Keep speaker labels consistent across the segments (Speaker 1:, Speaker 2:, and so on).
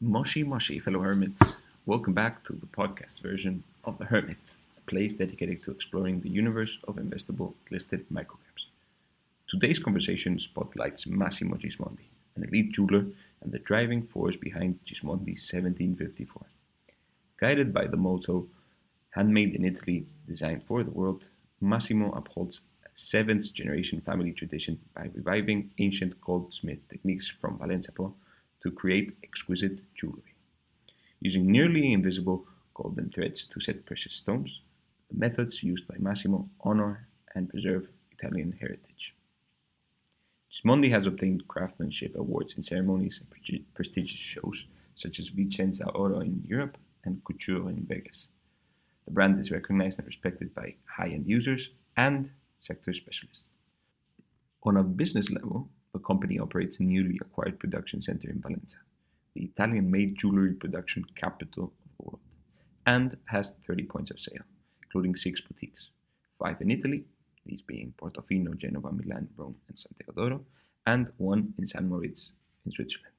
Speaker 1: Moshi Moshi, fellow hermits. Welcome back to the podcast version of The Hermit, a place dedicated to exploring the universe of investable listed microcaps. Today's conversation spotlights Massimo Gismondi, an elite jeweler and the driving force behind Gismondi's 1754. Guided by the motto, handmade in Italy, designed for the world, Massimo upholds a seventh generation family tradition by reviving ancient goldsmith techniques from Valencia to create exquisite jewelry. Using nearly invisible golden threads to set precious stones, the methods used by Massimo honor and preserve Italian heritage. Gismondi has obtained craftsmanship awards in ceremonies and prestigious shows such as Vicenza Oro in Europe and Couture in Vegas. The brand is recognized and respected by high-end users and sector specialists. On a business level, the company operates a newly acquired production center in Valencia, the Italian-made jewelry production capital of the world, and has 30 points of sale, including 6 boutiques, 5 in Italy, these being Portofino, Genoa, Milan, Rome, and San Teodoro, and 1 in San Moritz in Switzerland.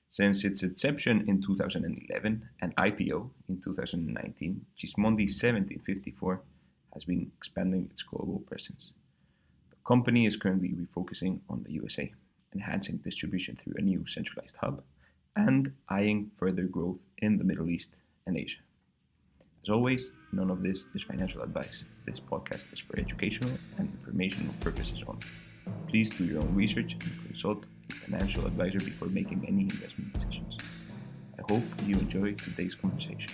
Speaker 1: Since its inception in 2011 and IPO in 2019, Gismondi 1754 has been expanding its global presence. The company is currently refocusing on the USA, enhancing distribution through a new centralized hub, and eyeing further growth in the Middle East and Asia. As always, none of this is financial advice. This podcast is for educational and informational purposes only. Please do your own research and consult a financial advisor before making any investment decisions. I hope you enjoy today's conversation.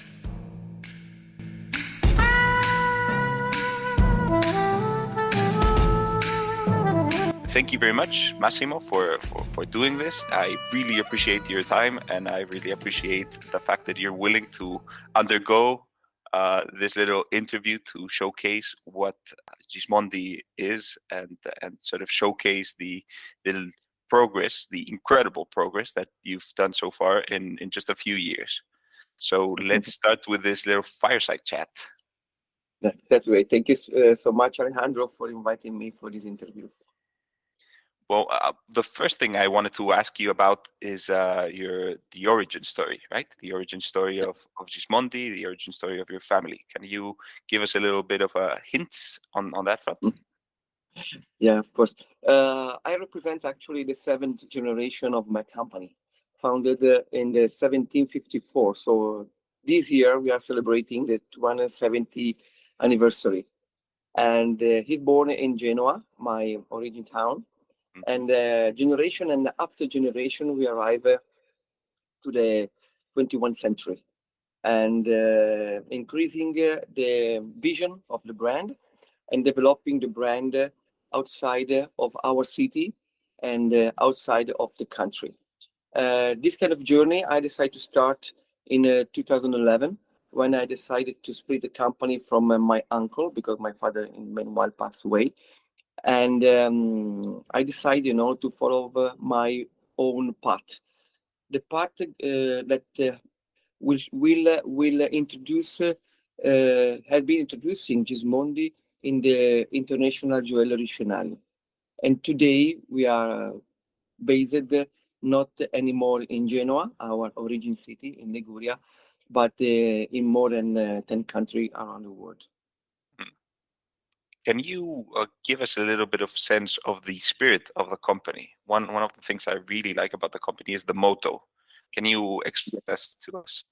Speaker 1: Thank you very much, Massimo, for doing this. I really appreciate your time, and I really appreciate the fact that you're willing to undergo this little interview to showcase what Gismondi is and sort of showcase the progress, the incredible progress that you've done so far in just a few years. So let's start with this little fireside chat.
Speaker 2: That's great. Thank you so much, Alejandro, for inviting me for this interview.
Speaker 1: Well, the first thing I wanted to ask you about is the origin story, right? The origin story of Gismondi, the origin story of your family. Can you give us a little bit of hints on that front?
Speaker 2: Yeah, of course. I represent actually the 7th generation of my company, founded in the 1754. So this year we are celebrating the 270th anniversary. And he's born in Genoa, my origin town. And generation and after generation, we arrive to the 21st century and increasing the vision of the brand and developing the brand outside of our city and outside of the country. This kind of journey I decided to start in 2011 when I decided to split the company from my uncle because my father meanwhile passed away. And I decided, to follow my own path. The path that will introduce has been introducing Gismondi in the international jewelry scenario. And today we are based not anymore in Genoa, our origin city in Liguria, but in more than 10 countries around the world.
Speaker 1: Can you give us a little bit of sense of the spirit of the company? One of the things I really like about the company is the motto. Can you explain this to us?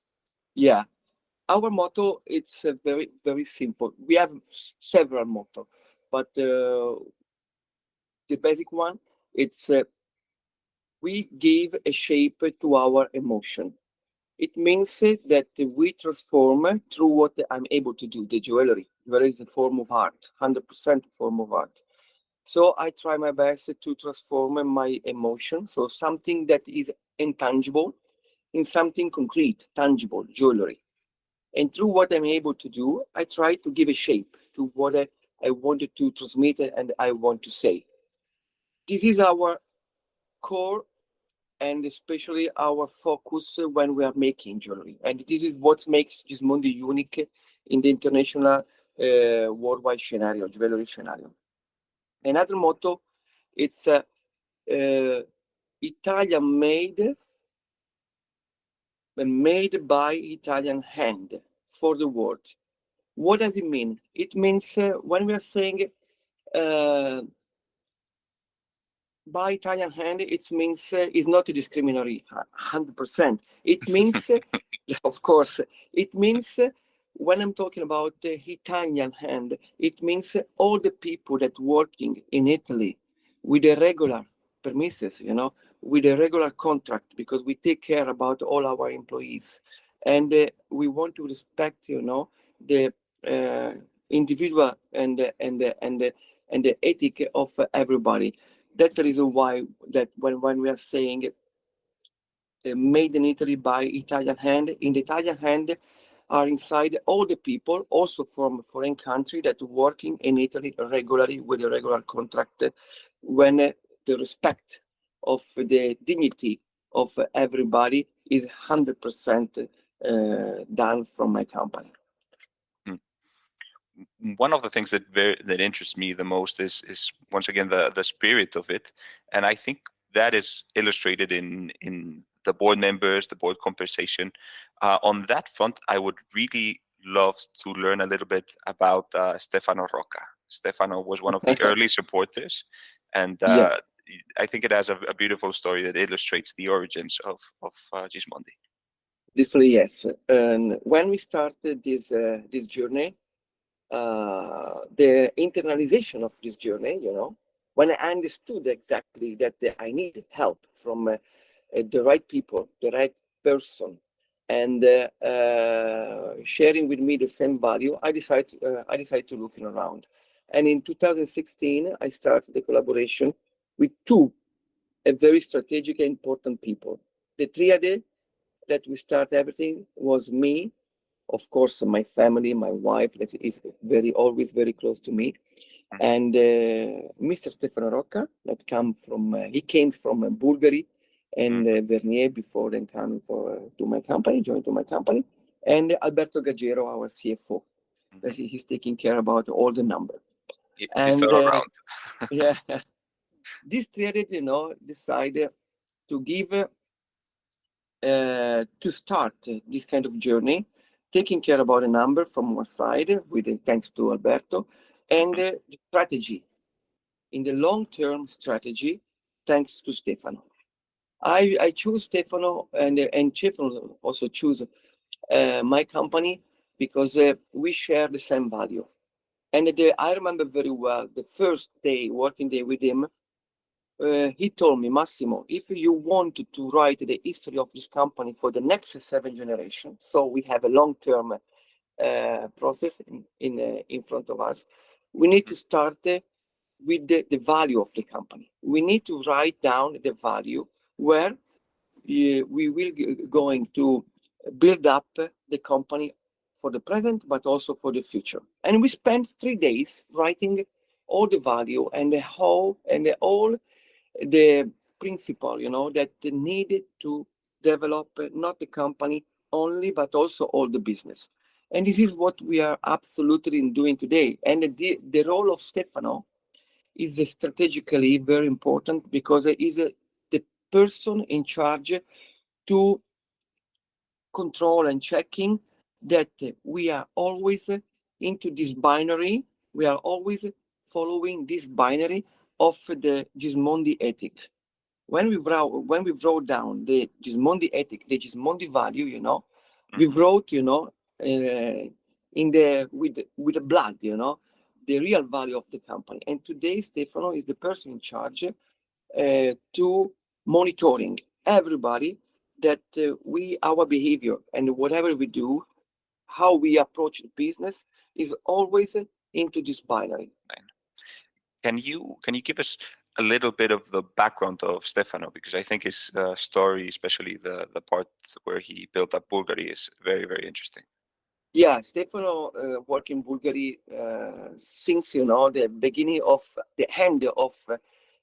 Speaker 2: Yeah, our motto it's very very simple. We have several motto, but the basic one it's we give a shape to our emotion. It means that we transform through what I'm able to do. The jewelry is a form of art, 100% form of art. So I try my best to transform my emotion, so something that is intangible, in something concrete, tangible, jewelry. And through what I'm able to do, I try to give a shape to what I wanted to transmit and I want to say. This is our core and especially our focus when we are making jewelry. And this is what makes Gismondi unique in the international worldwide scenario, jewelry scenario. Another motto, it's Italian made made by Italian hand for the world. What does it mean? It means when we are saying by Italian hand, it means it's not discriminatory 100%. It means, of course, it means when I'm talking about Italian hand, it means all the people that working in Italy with a regular premises, with a regular contract, because we take care about all our employees, and we want to respect, the individual and the ethic of everybody. That's the reason why that when we are saying made in Italy by Italian hand, in the Italian hand are inside all the people, also from foreign country that working in Italy regularly with a regular contract, when the respect of the dignity of everybody is 100% done from my company.
Speaker 1: One of the things that interests me the most is once again the spirit of it, and I think that is illustrated in the board members, the board conversation. On that front, I would really love to learn a little bit about Stefano Rocca. Stefano was one of the early supporters, and
Speaker 2: Yeah.
Speaker 1: I think it has a beautiful story that illustrates the origins of Gismondi.
Speaker 2: Definitely, yes. And when we started this journey, the internalization of this journey, when I understood exactly that I need help from the right people, the right person, and sharing with me the same value, I decided to look around. And in 2016, I started the collaboration with two very strategic and important people. The triade that we start everything was me, of course, my family, my wife, that is always very close to me, and Mr. Stefano Rocca, that he came from Bulgaria and Vernier before then coming to my company, joined to my company, and Alberto Gaggero, our CFO. He's taking care about all the numbers.
Speaker 1: Just all around.
Speaker 2: Yeah, this triad, decided to give to start this kind of journey, taking care about a number from one side, with thanks to Alberto, and the strategy, in the long-term strategy, thanks to Stefano. I choose Stefano, and Stefano also choose my company because we share the same value. And I remember very well the first working day with him. He told me, Massimo, if you want to write the history of this company for the next 7 generations, so we have a long-term process in front of us, we need to start with the value of the company. We need to write down the value where we will going to build up the company for the present, but also for the future. And we spent 3 days writing all the value and all the principle, that needed to develop not the company only, but also all the business. And this is what we are absolutely doing today. And the role of Stefano is strategically very important because he's the person in charge to control and checking that we are always into this binary. We are always following this binary of the Gismondi ethic. When we wrote down the Gismondi ethic, the Gismondi value, we wrote, with the blood, the real value of the company. And today, Stefano is the person in charge to monitoring everybody that our behavior and whatever we do, how we approach the business is always into this binary.
Speaker 1: Can you give us a little bit of the background of Stefano? Because I think his story, especially the part where he built up Bulgaria, is very, very interesting.
Speaker 2: Yeah, Stefano worked in Bulgaria since the beginning of the end of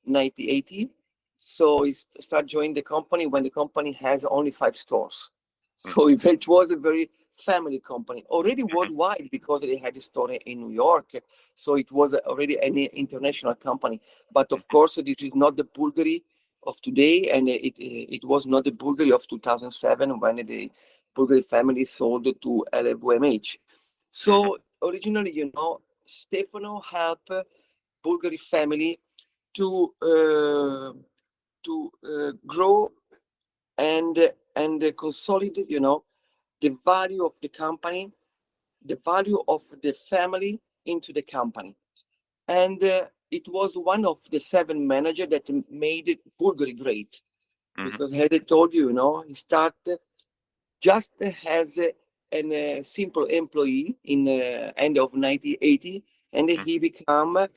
Speaker 2: 1980. So he started joining the company when the company has only 5 stores. So it was a very family company, already worldwide because they had a store in New York. So it was already an international company. But of course, this is not the Bulgaria of today, and it was not the Bulgari of 2007 when the Bulgari family sold to LVMH. So originally, Stefano helped Bulgari family to grow and consolidate, the value of the company, the value of the family into the company. And it was one of the 7 managers that made Bulgari great. Because as I told you, he started just as a simple employee in end of 1980, and he became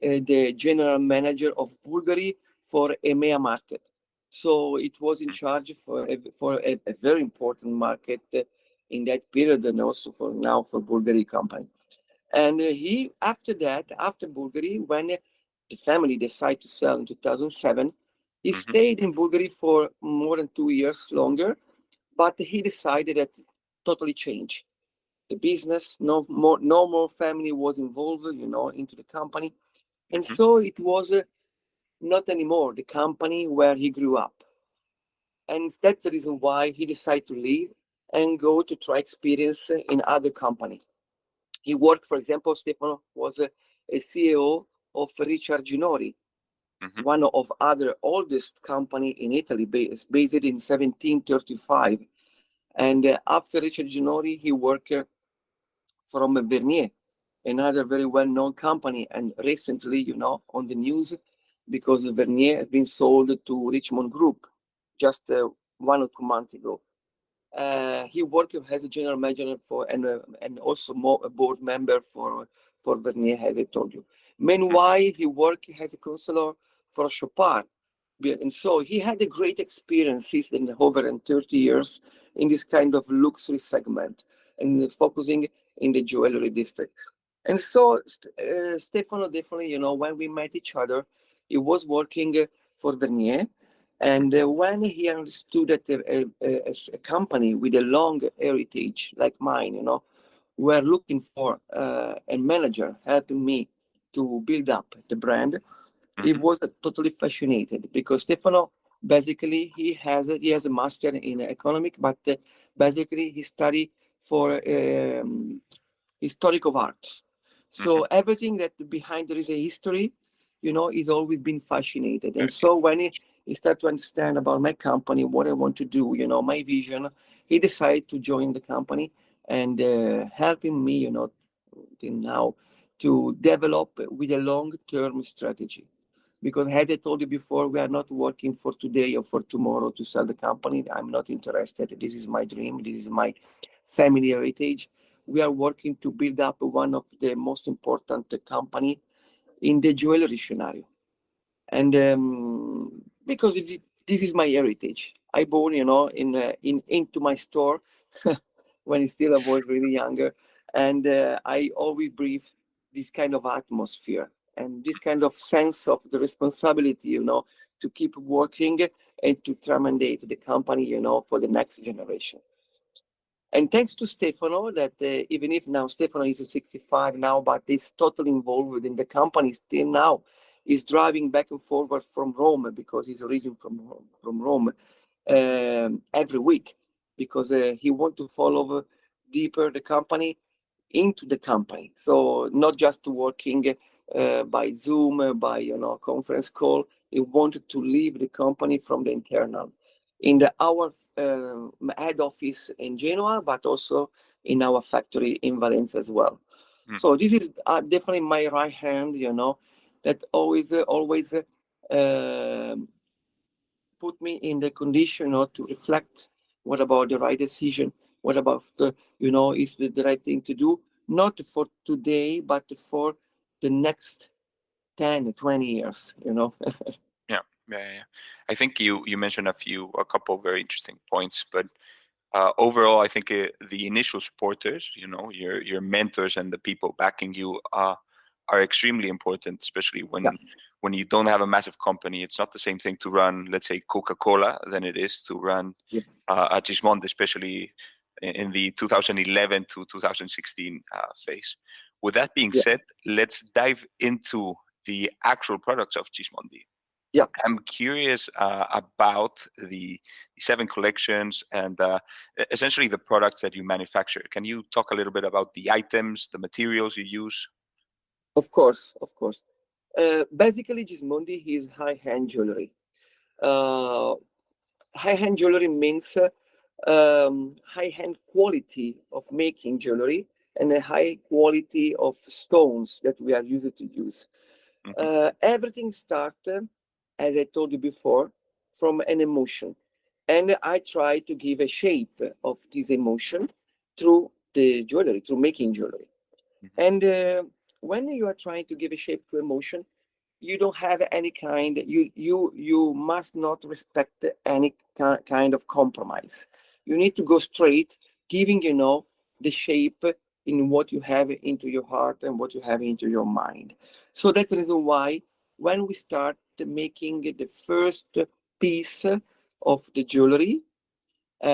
Speaker 2: the general manager of Bulgari for EMEA market. So it was in charge for a very important market in that period, and also for Bulgari company. And after Bulgari, when the family decided to sell in 2007, he stayed in Bulgari for more than 2 years longer, but he decided that totally changed the business. No more family was involved, into the company. And so it was not anymore the company where he grew up. And that's the reason why he decided to leave and go to try experience in other company. He worked, for example, Stefano was a CEO of Richard Ginori, one of other oldest company in Italy, based in 1735. And after Richard Ginori, he worked from Vernier, another very well-known company. And recently, on the news, because Vernier has been sold to Richmond Group just 1 or 2 months ago. He worked as a general manager and also a board member for Vernier, as I told you. Meanwhile, he worked as a counselor for Chopard. And so he had a great experiences in over 30 years in this kind of luxury segment and focusing in the jewelry district. And so Stefano definitely, when we met each other, he was working for Vernier. And when he understood that a company with a long heritage like mine, were looking for a manager helping me to build up the brand, he was totally fascinated, because Stefano, basically, he has a master in economic, but basically he studied for historic of art. So everything that behind there is a history, is always been fascinated. And so when he started to understand about my company, what I want to do, my vision, he decided to join the company and helping me, till now, to develop with a long-term strategy. Because as I told you before, we are not working for today or for tomorrow to sell the company. I'm not interested. This is my dream. This is my family heritage. We are working to build up one of the most important company in the jewelry scenario. And because this is my heritage. I born, into my store when I was really younger. And I always breathe this kind of atmosphere and this kind of sense of the responsibility, to keep working and to tremendate the company, for the next generation. And thanks to Stefano, that even if now Stefano is 65 now, but he's totally involved in the company still now. He's driving back and forward from Rome, because he's originally from Rome, every week, because he wants to follow deeper the company into the company. So not just working by Zoom, by conference call. He wanted to leave the company from the internal. In our head office in Genoa, but also in our factory in Valencia as well. So this is definitely my right hand, that always put me in the condition to reflect what about the right decision, what about is the right thing to do, not for today, but for the next 10, 20 years,
Speaker 1: Yeah. I think you mentioned a couple of very interesting points, but overall, I think the initial supporters, your mentors and the people backing you are extremely important, especially when you don't have a massive company. It's not the same thing to run, let's say, Coca-Cola than it is to run a GISMONDI, especially in the 2011 to 2016 phase. With that being said, let's dive into the actual products of GISMONDI.
Speaker 2: Yeah.
Speaker 1: I'm curious about the 7 collections and essentially the products that you manufacture. Can you talk a little bit about the items, the materials you use?
Speaker 2: Of course, of course. Basically, Gismondi is high-end jewelry. Uh, High-end jewelry means high-end quality of making jewelry and a high quality of stones that we are used to use. Everything started, as I told you before, from an emotion. And I try to give a shape of this emotion through the jewelry, through making jewelry. And when you are trying to give a shape to emotion, you don't have any kind, you must not respect any kind of compromise. You need to go straight, giving, the shape in what you have into your heart and what you have into your mind. So that's the reason why when we start making the first piece of the jewelry, we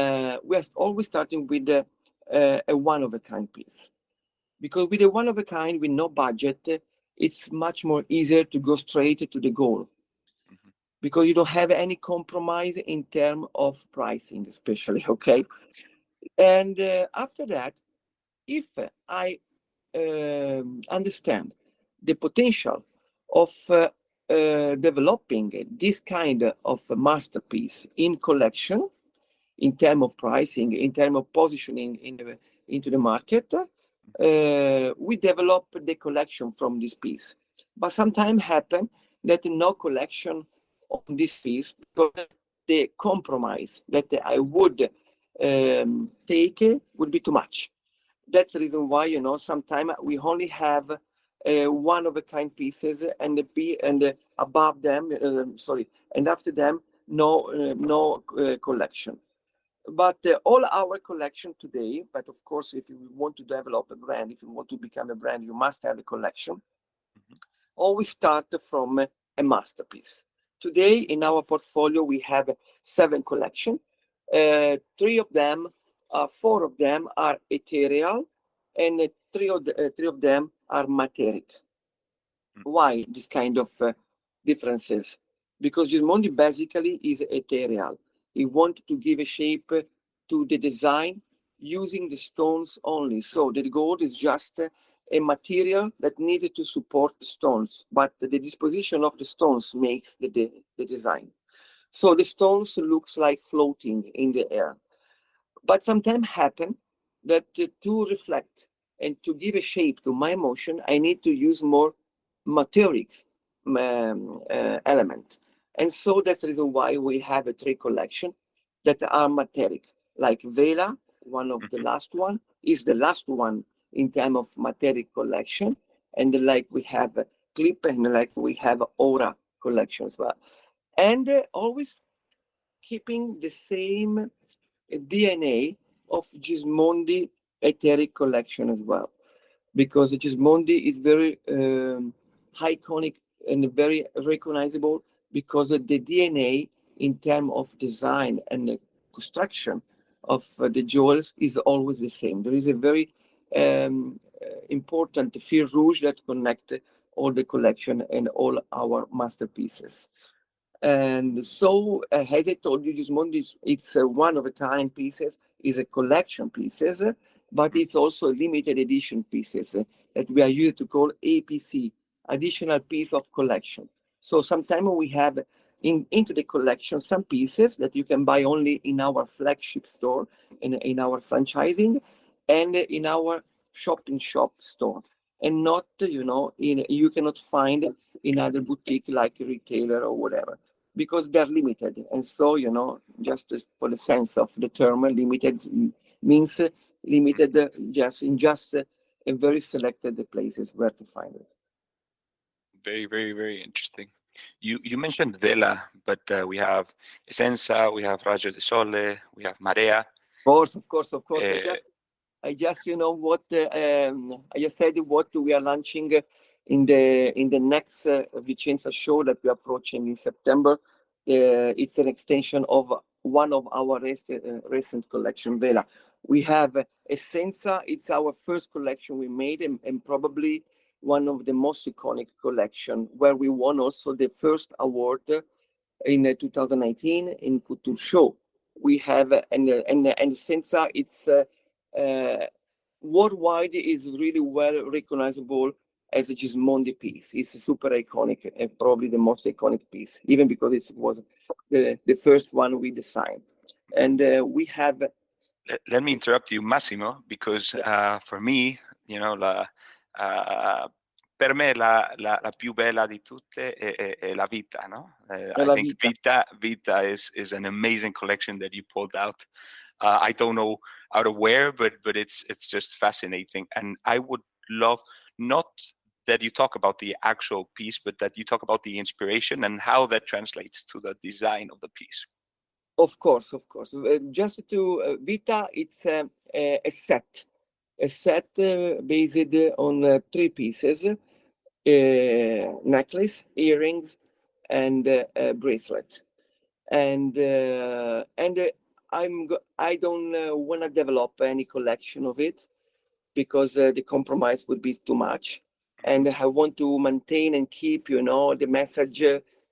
Speaker 2: are always starting with a one-of-a-kind piece. Because with a one-of-a-kind, with no budget, it's much more easier to go straight to the goal. Because you don't have any compromise in terms of pricing, especially, okay? And after that, if I understand the potential of developing this kind of masterpiece in collection, in terms of pricing, in terms of positioning into the market, we develop the collection from this piece. But sometimes happen that no collection on this piece because the compromise that I would take would be too much. That's the reason why, sometimes we only have one-of-a-kind pieces and above them, and after them, no collection. But all our collection today, but of course, if you want to develop a brand, if you want to become a brand, you must have a collection. Always start from a masterpiece. Today in our portfolio, we have 7 collections. 4 of them are ethereal, and three of them are materic. Why this kind of differences? Because Gismondi basically is ethereal. He wanted to give a shape to the design using the stones only. So the gold is just a material that needed to support the stones, but the disposition of the stones makes the design. So the stones looks like floating in the air. But sometimes happen that to reflect and to give a shape to my emotion, I need to use more materials element. And so that's the reason why we have a 3 collection that are materic, like Vela, one of the last one, is the last one in terms of materic collection. And like we have Clip and like we have Aura collection as well. And always keeping the same DNA of Gismondi etheric collection as well, because Gismondi is very iconic and very recognizable because of the DNA in terms of design and the construction of the jewels is always the same. There is a very important fil rouge that connects all the collection and all our masterpieces. And so, as I told you, Gismondi, it's a one-of-a-kind pieces, is a collection pieces, but it's also limited edition pieces that we are used to call APC, additional piece of collection. So sometimes we have into the collection some pieces that you can buy only in our flagship store, in our franchising, and in our shop-in-shop store, and not, you cannot find in other boutique like a retailer or whatever, because they're limited. And so, just for the sense of the term, limited means limited just in a very selected places where to find it.
Speaker 1: Very, very, very interesting. You mentioned Vela, but we have Essenza, we have Raggio di Sole, we have Marea.
Speaker 2: Of course. I just I just said what we are launching in the next Vicenza show that we are approaching in September. It's an extension of one of our recent collection, Vela. We have Essenza. It's our first collection we made, and probably one of the most iconic collection, where we won also the first award in 2019 in Couture Show. We have and since it's worldwide is really well recognizable as a Gismondi piece. It's super iconic and probably the most iconic piece, even because it was the first one we designed. And we have.
Speaker 3: Let me interrupt you, Massimo, because for me, you know, per me la più bella di tutte è la Vita, no? I think Vita is an amazing collection that you pulled out. I don't know out of where, but it's just fascinating. And I would love not that you talk about the actual piece, but that you talk about the inspiration and how that translates to the design of the piece.
Speaker 2: Of course. Just to Vita, it's a set based on 3 pieces: necklace, earrings, and a bracelet. And I don't want to develop any collection of it, because the compromise would be too much, and I want to maintain and keep, the message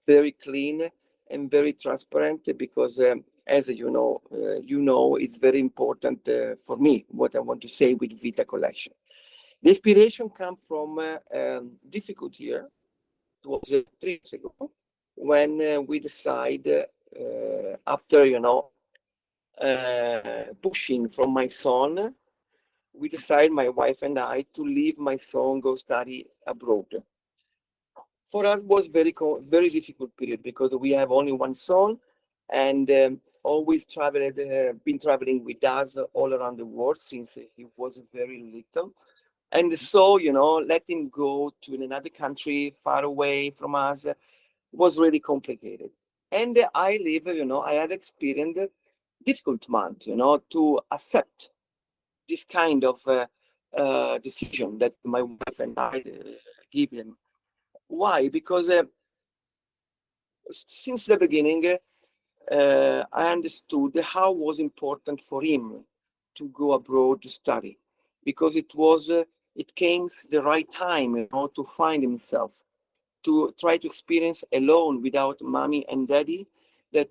Speaker 2: very clean and very transparent, because as you know, it's very important for me what I want to say with Vita collection. The inspiration comes from difficult year. It was 3 years ago when we decided, after pushing from my son, we decided, my wife and I, to leave my son, go study abroad. For us, was very difficult period, because we have only one son, and always been traveling with us all around the world since he was very little. And so, let him go to another country far away from us was really complicated. And I had experienced difficult month, to accept this kind of decision that my wife and I give him. Why? Because since the beginning, I understood how was important for him to go abroad to study, because it came the right time, to find himself, to try to experience alone without mommy and daddy that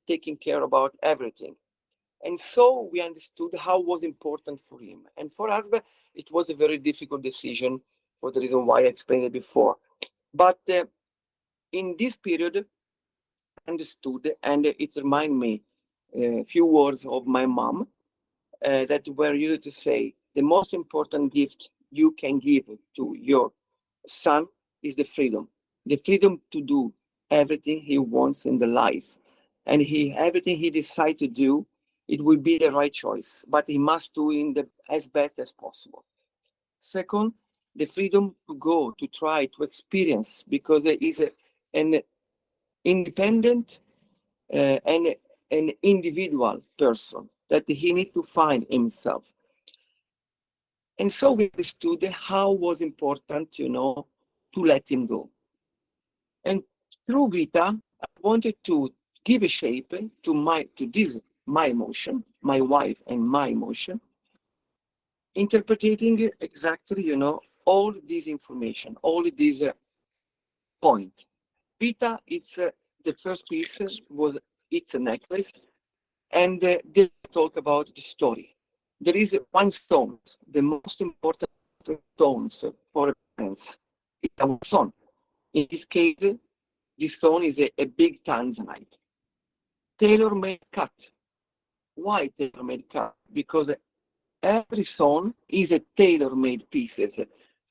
Speaker 2: taking care about everything. And so we understood how was important for him. And for us, it was a very difficult decision, for the reason why I explained it before. But in this period, I understood, and it reminded me a few words of my mom that were used to say, the most important gift you can give to your son is the freedom to do everything he wants in the life. And everything he decides to do, it will be the right choice, but he must do as best as possible. Second, the freedom to go, to try, to experience, because there is an independent and an individual person that he needs to find himself. And so we understood how was important, to let him go. And through Vita, I wanted to give a shape to my emotion, my wife and my emotion, interpreting exactly, all this information, all these points. Vita, it's the first piece it's a necklace, and they talk about the story. There is one stone, the most important stones for a parents. It's our son. In this case, this stone is a big tanzanite. Tailor-made cut. Why tailor-made cut? Because every son is a tailor-made pieces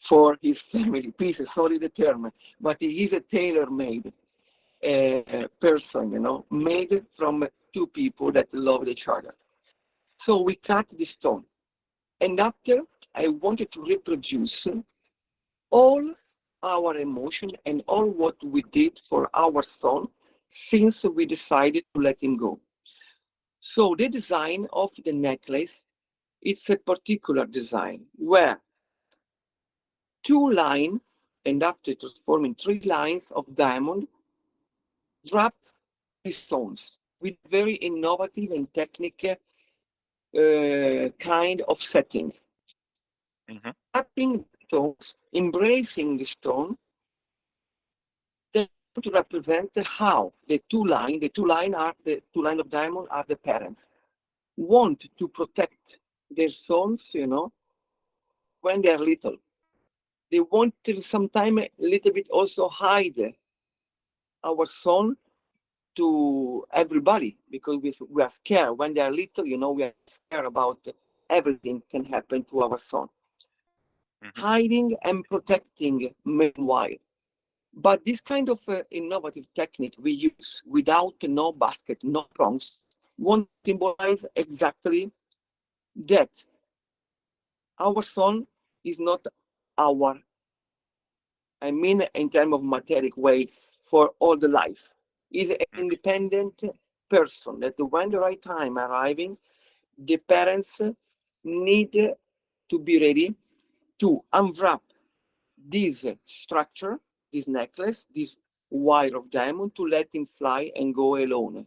Speaker 2: for his family. Pieces, sorry the term, but he is a tailor-made person, made from 2 people that love each other. So we cut the stone. And after, I wanted to reproduce all our emotion and all what we did for our son since we decided to let him go. So the design of the necklace, it's a particular design where 2 lines, and after transforming 3 lines of diamond, drop these stones with very innovative and technical kind of setting.
Speaker 3: Mm-hmm.
Speaker 2: Cutting stones, embracing the stone, then to represent how the two line of diamond are the parents. Want to protect their sons, when they're little. They want to sometimes a little bit also hide our son to everybody because we are scared when they are little. We are scared about everything can happen to our son. Hiding and protecting meanwhile. But this kind of innovative technique we use without no basket, no prongs, won't symbolize exactly that our son is not our, in terms of material way for all the life. Is an independent person that when the right time arriving, the parents need to be ready to unwrap this structure, this necklace, this wire of diamond to let him fly and go alone.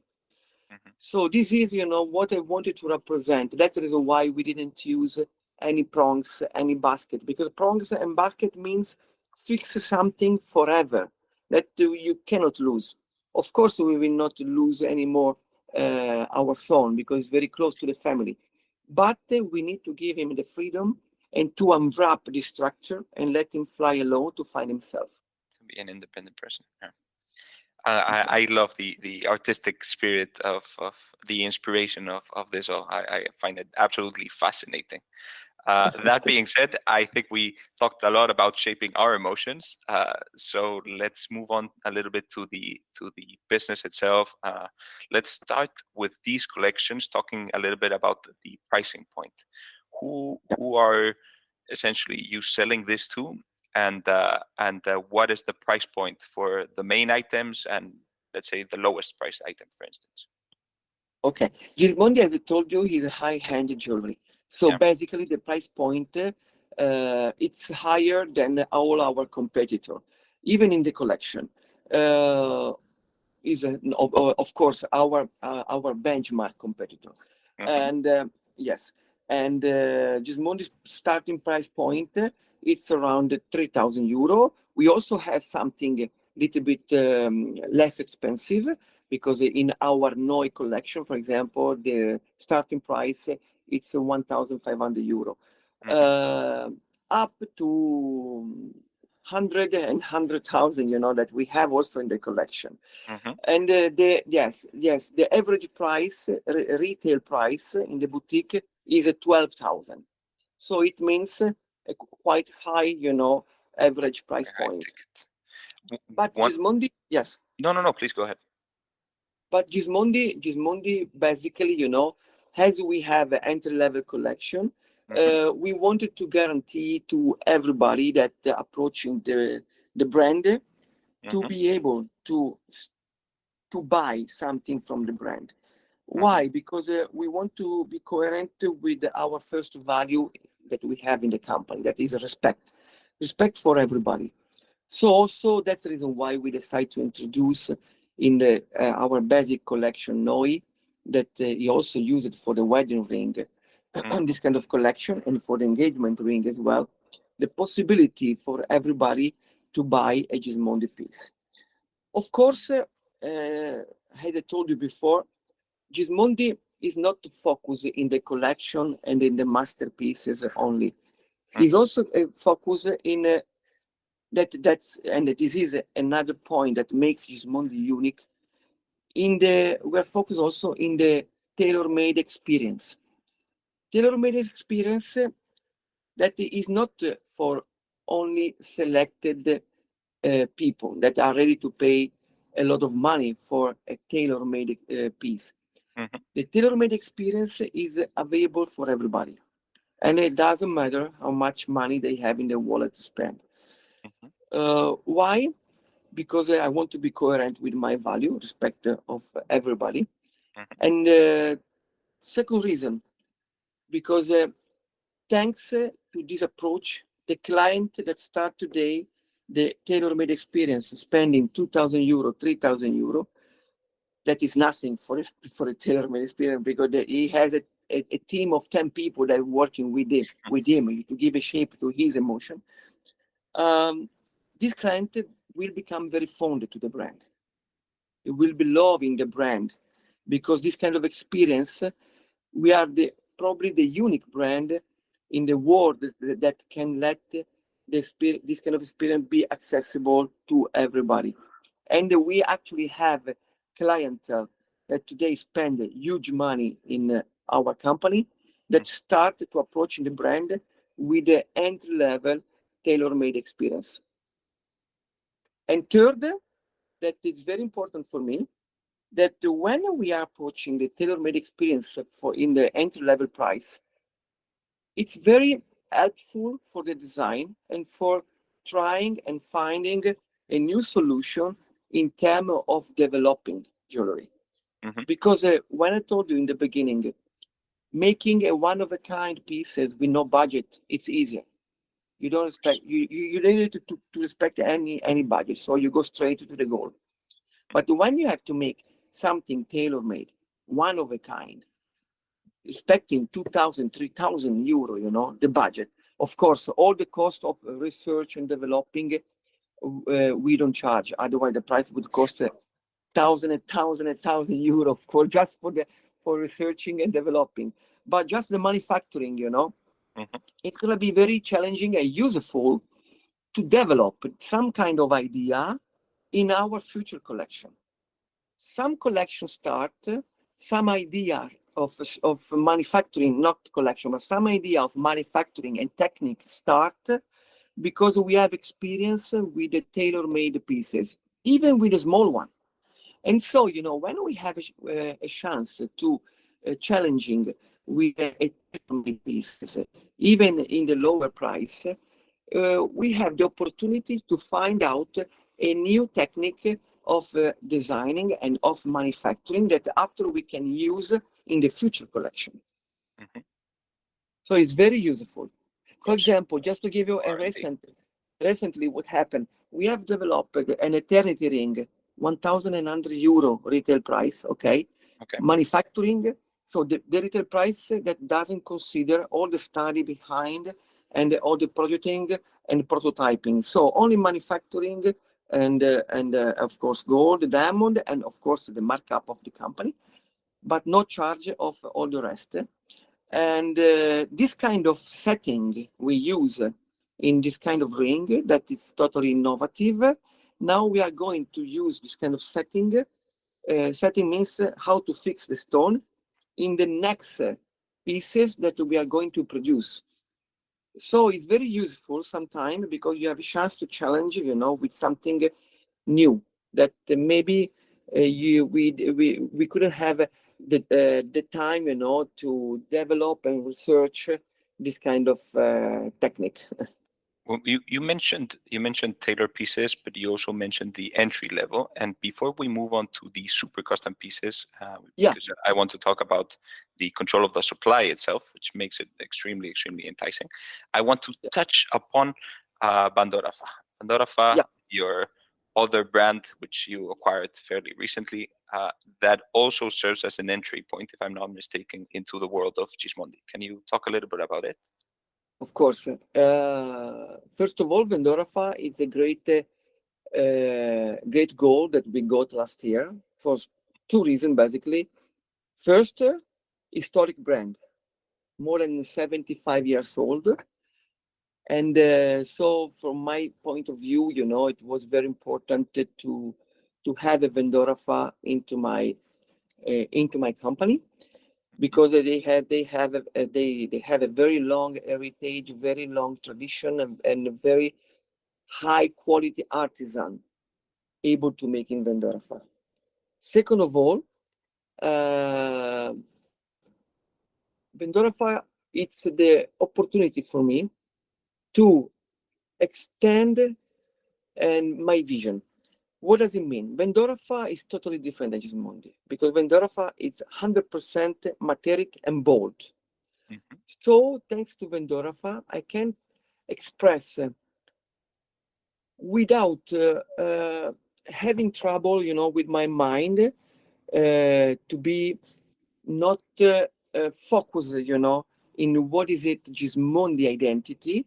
Speaker 2: So this is, what I wanted to represent. That's the reason why we didn't use any prongs, any basket, because prongs and basket means fix something forever that you cannot lose. Of course, we will not lose anymore our son because it's very close to the family. But we need to give him the freedom and to unwrap the structure and let him fly alone to find himself.
Speaker 3: To be an independent person. Yeah. I love the artistic spirit of the inspiration of this all. I find it absolutely fascinating. That being said, I think we talked a lot about shaping our emotions. So let's move on a little bit to the business itself. Let's start with these collections, talking a little bit about the pricing point. Who are essentially you selling this to, and what is the price point for the main items and let's say the lowest priced item, for instance?
Speaker 2: Okay, Gismondi, as I told you, is a high-end jewelry. So basically, the price point it's higher than all our competitors, even in the collection. Is of course our benchmark competitors, and yes, and Gismondi's starting price point it's around 3,000 euro. We also have something a little bit less expensive because in our Noi collection, for example, the starting price it's 1,500 euro, up to 100,000, that we have also in the collection. And the average price, retail price in the boutique is 12,000. So it means a quite high, average price point. But Gismondi, yes.
Speaker 3: No, please go ahead.
Speaker 2: But Gismondi basically, as we have an entry-level collection, we wanted to guarantee to everybody that approaching the brand to be able to buy something from the brand. Why? Because we want to be coherent with our first value that we have in the company, that is respect for everybody. So also that's the reason why we decided to introduce in our basic collection Noi, that he also used it for the wedding ring, this kind of collection, and for the engagement ring as well, the possibility for everybody to buy a Gismondi piece. Of course, as I told you before, Gismondi is not focused in the collection and in the masterpieces only. He's also focused in this is another point that makes Gismondi unique. We're focused also in the tailor-made experience. Tailor-made experience that is not for only selected people that are ready to pay a lot of money for a tailor-made piece. The tailor-made experience is available for everybody. And it doesn't matter how much money they have in their wallet to spend. Why? Because I want to be coherent with my value, respect of everybody. And second reason, because thanks to this approach, the client that start today the tailor-made experience, spending 2,000 euro, 3,000 euro, that is nothing for a tailor-made experience, because he has a team of 10 people that are working with him to give a shape to his emotion. this client will become very fond to the brand. It will be loving the brand, because this kind of experience, we are probably the unique brand in the world that can let this kind of experience be accessible to everybody. And we actually have clientele that today spend huge money in our company, that start to approach the brand with the entry-level tailor-made experience. And third, that is very important for me, that when we are approaching the tailor-made experience in the entry-level price, it's very helpful for the design and for trying and finding a new solution in terms of developing jewelry. Because when I told you in the beginning, making a one-of-a-kind pieces with no budget, it's easier. You don't expect, you don't need to respect any budget, so you go straight to the goal. But when you have to make something tailor-made, one of a kind, expecting 2,000, 3,000 euro, you know, the budget. Of course, all the cost of research and developing, we don't charge. Otherwise, the price would cost 1,000 euro for researching and developing. But just the manufacturing, you know, it's going to be very challenging and useful to develop some kind of idea in our future collection. Some collections start, some ideas of manufacturing, not collection, but some idea of manufacturing and technique start because we have experience with the tailor-made pieces, even with a small one. And so, you know, when we have a chance to challenging with a tailor-made pieces, even in the lower price, we have the opportunity to find out a new technique of designing and of manufacturing that after we can use in the future collection. So it's very useful. For example, just to give you a recently what happened, we have developed an eternity ring, 1,100 euro retail price, okay? Manufacturing, so the retail price that doesn't consider all the study behind and all the projecting and prototyping. So only manufacturing and of course gold, diamond, and of course the markup of the company, but no charge of all the rest. And this kind of setting we use in this kind of ring that is totally innovative. Now we are going to use this kind of setting. Setting means how to fix the stone in the next pieces that we are going to produce. So it's very useful sometimes because you have a chance to challenge, you know, with something new that maybe we couldn't have the time, you know, to develop and research this kind of technique.
Speaker 3: Well, you mentioned tailor pieces, but you also mentioned the entry level. And before we move on to the super custom pieces, because I want to talk about the control of the supply itself, which makes it extremely, extremely enticing. I want to touch upon Bandorafa. Bandorafa, your other brand, which you acquired fairly recently, that also serves as an entry point, if I'm not mistaken, into the world of Gismondi. Can you talk a little bit about it?
Speaker 2: Of course. First of all, Bandorafa is a great goal that we got last year for two reasons, basically. First, historic brand, more than 75 years old. And so from my point of view, you know, it was very important to have a Bandorafa into my company, because they have a very long heritage, very long tradition, and a very high quality artisan able to make in Bandorafa. Second of all, Bandorafa, it's the opportunity for me to extend and my vision. What does it mean? Bandorafa is totally different than Gismondi, because Bandorafa is 100% materic and bold. So thanks to Bandorafa, I can express without having trouble, you know, with my mind, to be not focused, you know, in what is it Gismondi identity.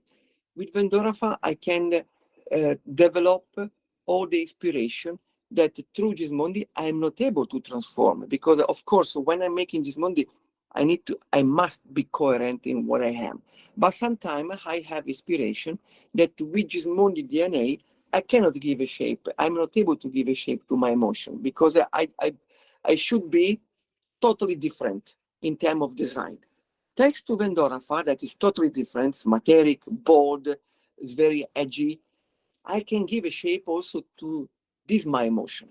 Speaker 2: With Bandorafa, I can develop all the inspiration that through Gismondi I am not able to transform, because of course when I'm making Gismondi I must be coherent in what I am. But sometimes I have inspiration that with Gismondi DNA I cannot give a shape. I'm not able to give a shape to my emotion because I should be totally different in terms of design. Thanks to Vendorafa, that is totally different, it's materic, bold, it's very edgy. I can give a shape also to this my emotion.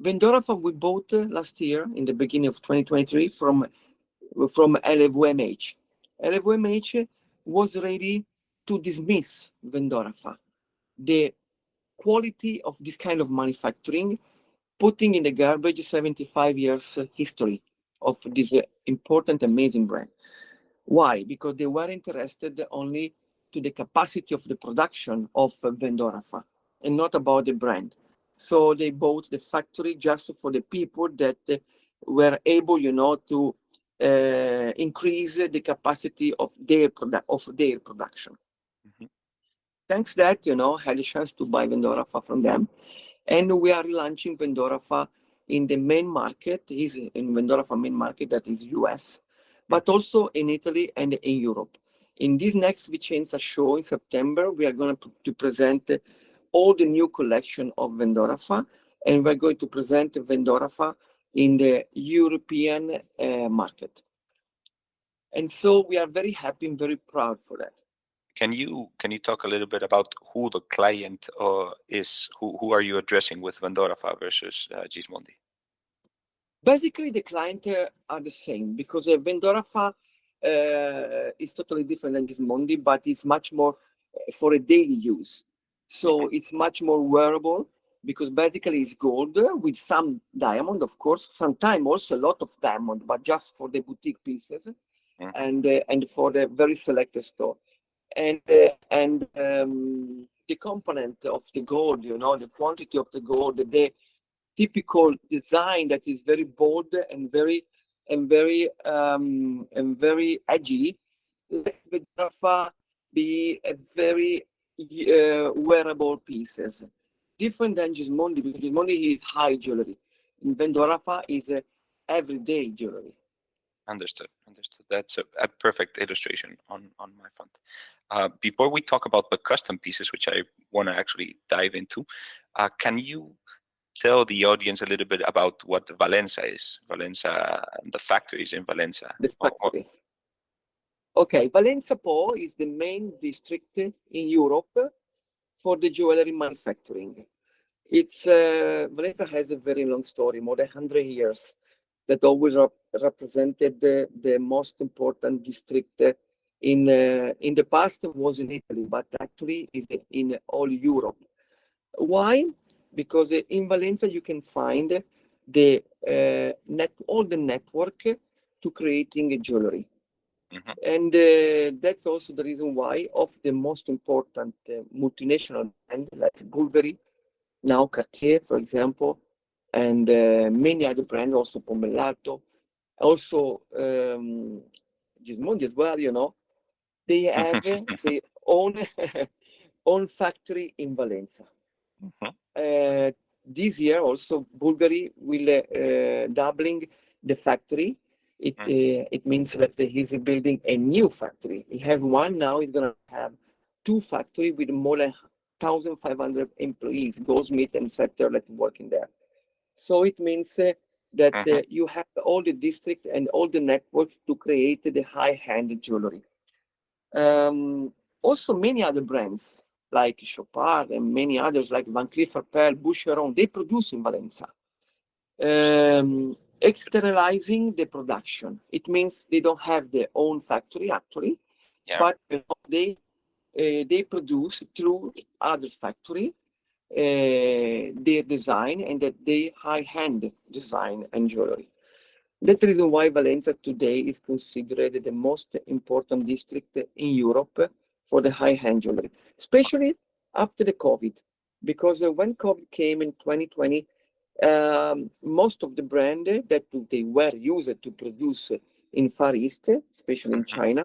Speaker 2: Vendorafa we bought last year in the beginning of 2023 from LVMH. LVMH was ready to dismiss Vendorafa. The quality of this kind of manufacturing, putting in the garbage 75 years history of this important, amazing brand. Why? Because they were interested only to the capacity of the production of Vendorafa and not about the brand. So they bought the factory just for the people that were able, to increase the capacity of their production.
Speaker 3: Mhm.
Speaker 2: Thanks that, had a chance to buy Vendorafa from them. And we are relaunching Vendorafa in the main market, is in Vendorafa main market, that is US, but also in Italy and in Europe. In this next Vicenza show in September, we are going to present all the new collection of Vendorafa, and we're going to present Vendorafa in the European market. And so we are very happy and very proud for that.
Speaker 3: Can you talk a little bit about who the client is? Who are you addressing with Vendorafa versus Gismondi?
Speaker 2: Basically, the client are the same because Vendorafa is totally different than Gismondi, but it's much more for a daily use. So it's much more wearable because basically it's gold with some diamond, of course, sometimes also a lot of diamond, but just for the boutique pieces and for the very selected store. And the component of the gold, the quantity of the gold, the typical design that is very bold and very edgy, let Vendorafa be a very wearable pieces. Different than Gismondi, because Gismondi is high jewelry. And Vendorafa is everyday jewelry.
Speaker 3: Understood. That's a perfect illustration on my front. Before we talk about the custom pieces, which I want to actually dive into, can you tell the audience a little bit about what Valenza is? Valenza, the factories in Valenza.
Speaker 2: The factory. Okay, Valenza Po is the main district in Europe for the jewelry manufacturing. Valenza has a very long story, more than 100 years, that always represented the most important district in the past was in Italy, but actually is in all Europe. Why? Because in Valenza you can find all the network to creating a jewelry. And that's also the reason why of the most important multinational brand like Bulgari, now Cartier, for example, and many other brands, also Pomellato, also Gismondi as well, they have their own factory in Valenza. This year also Bulgari will doubling the factory. It means that he's building a new factory. He has one now, he's going to have two factories with more than 1,500 employees, goldsmith and setter that working there. So it means that you have all the district and all the network to create the high-end jewelry. Also many other brands like Chopard and many others like Van Cleef & Arpels, Boucheron, they produce in Valenza. Externalizing the production. It means they don't have their own factory actually, but they produce through other factory their design and that they high-end design and jewelry. That's the reason why Valenza today is considered the most important district in Europe for the high-end jewelry, especially after the COVID, because when COVID came in 2020, most of the brand that they were used to produce in Far East, especially in China,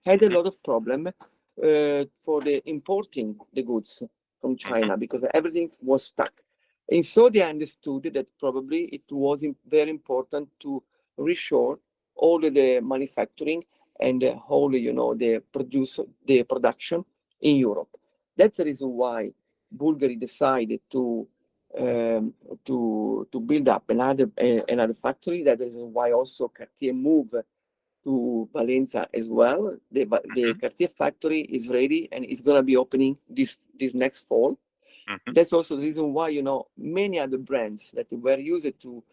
Speaker 2: had a lot of problem for the importing the goods. from China because everything was stuck. And so they understood that probably it was very important to reshore all the manufacturing and the whole, the production in Europe. That's the reason why Bulgari decided to build up another factory. That is why also Cartier moved to Valencia as well. The Cartier factory is ready and it's going to be opening this next fall. That's also the reason why many other brands that were used to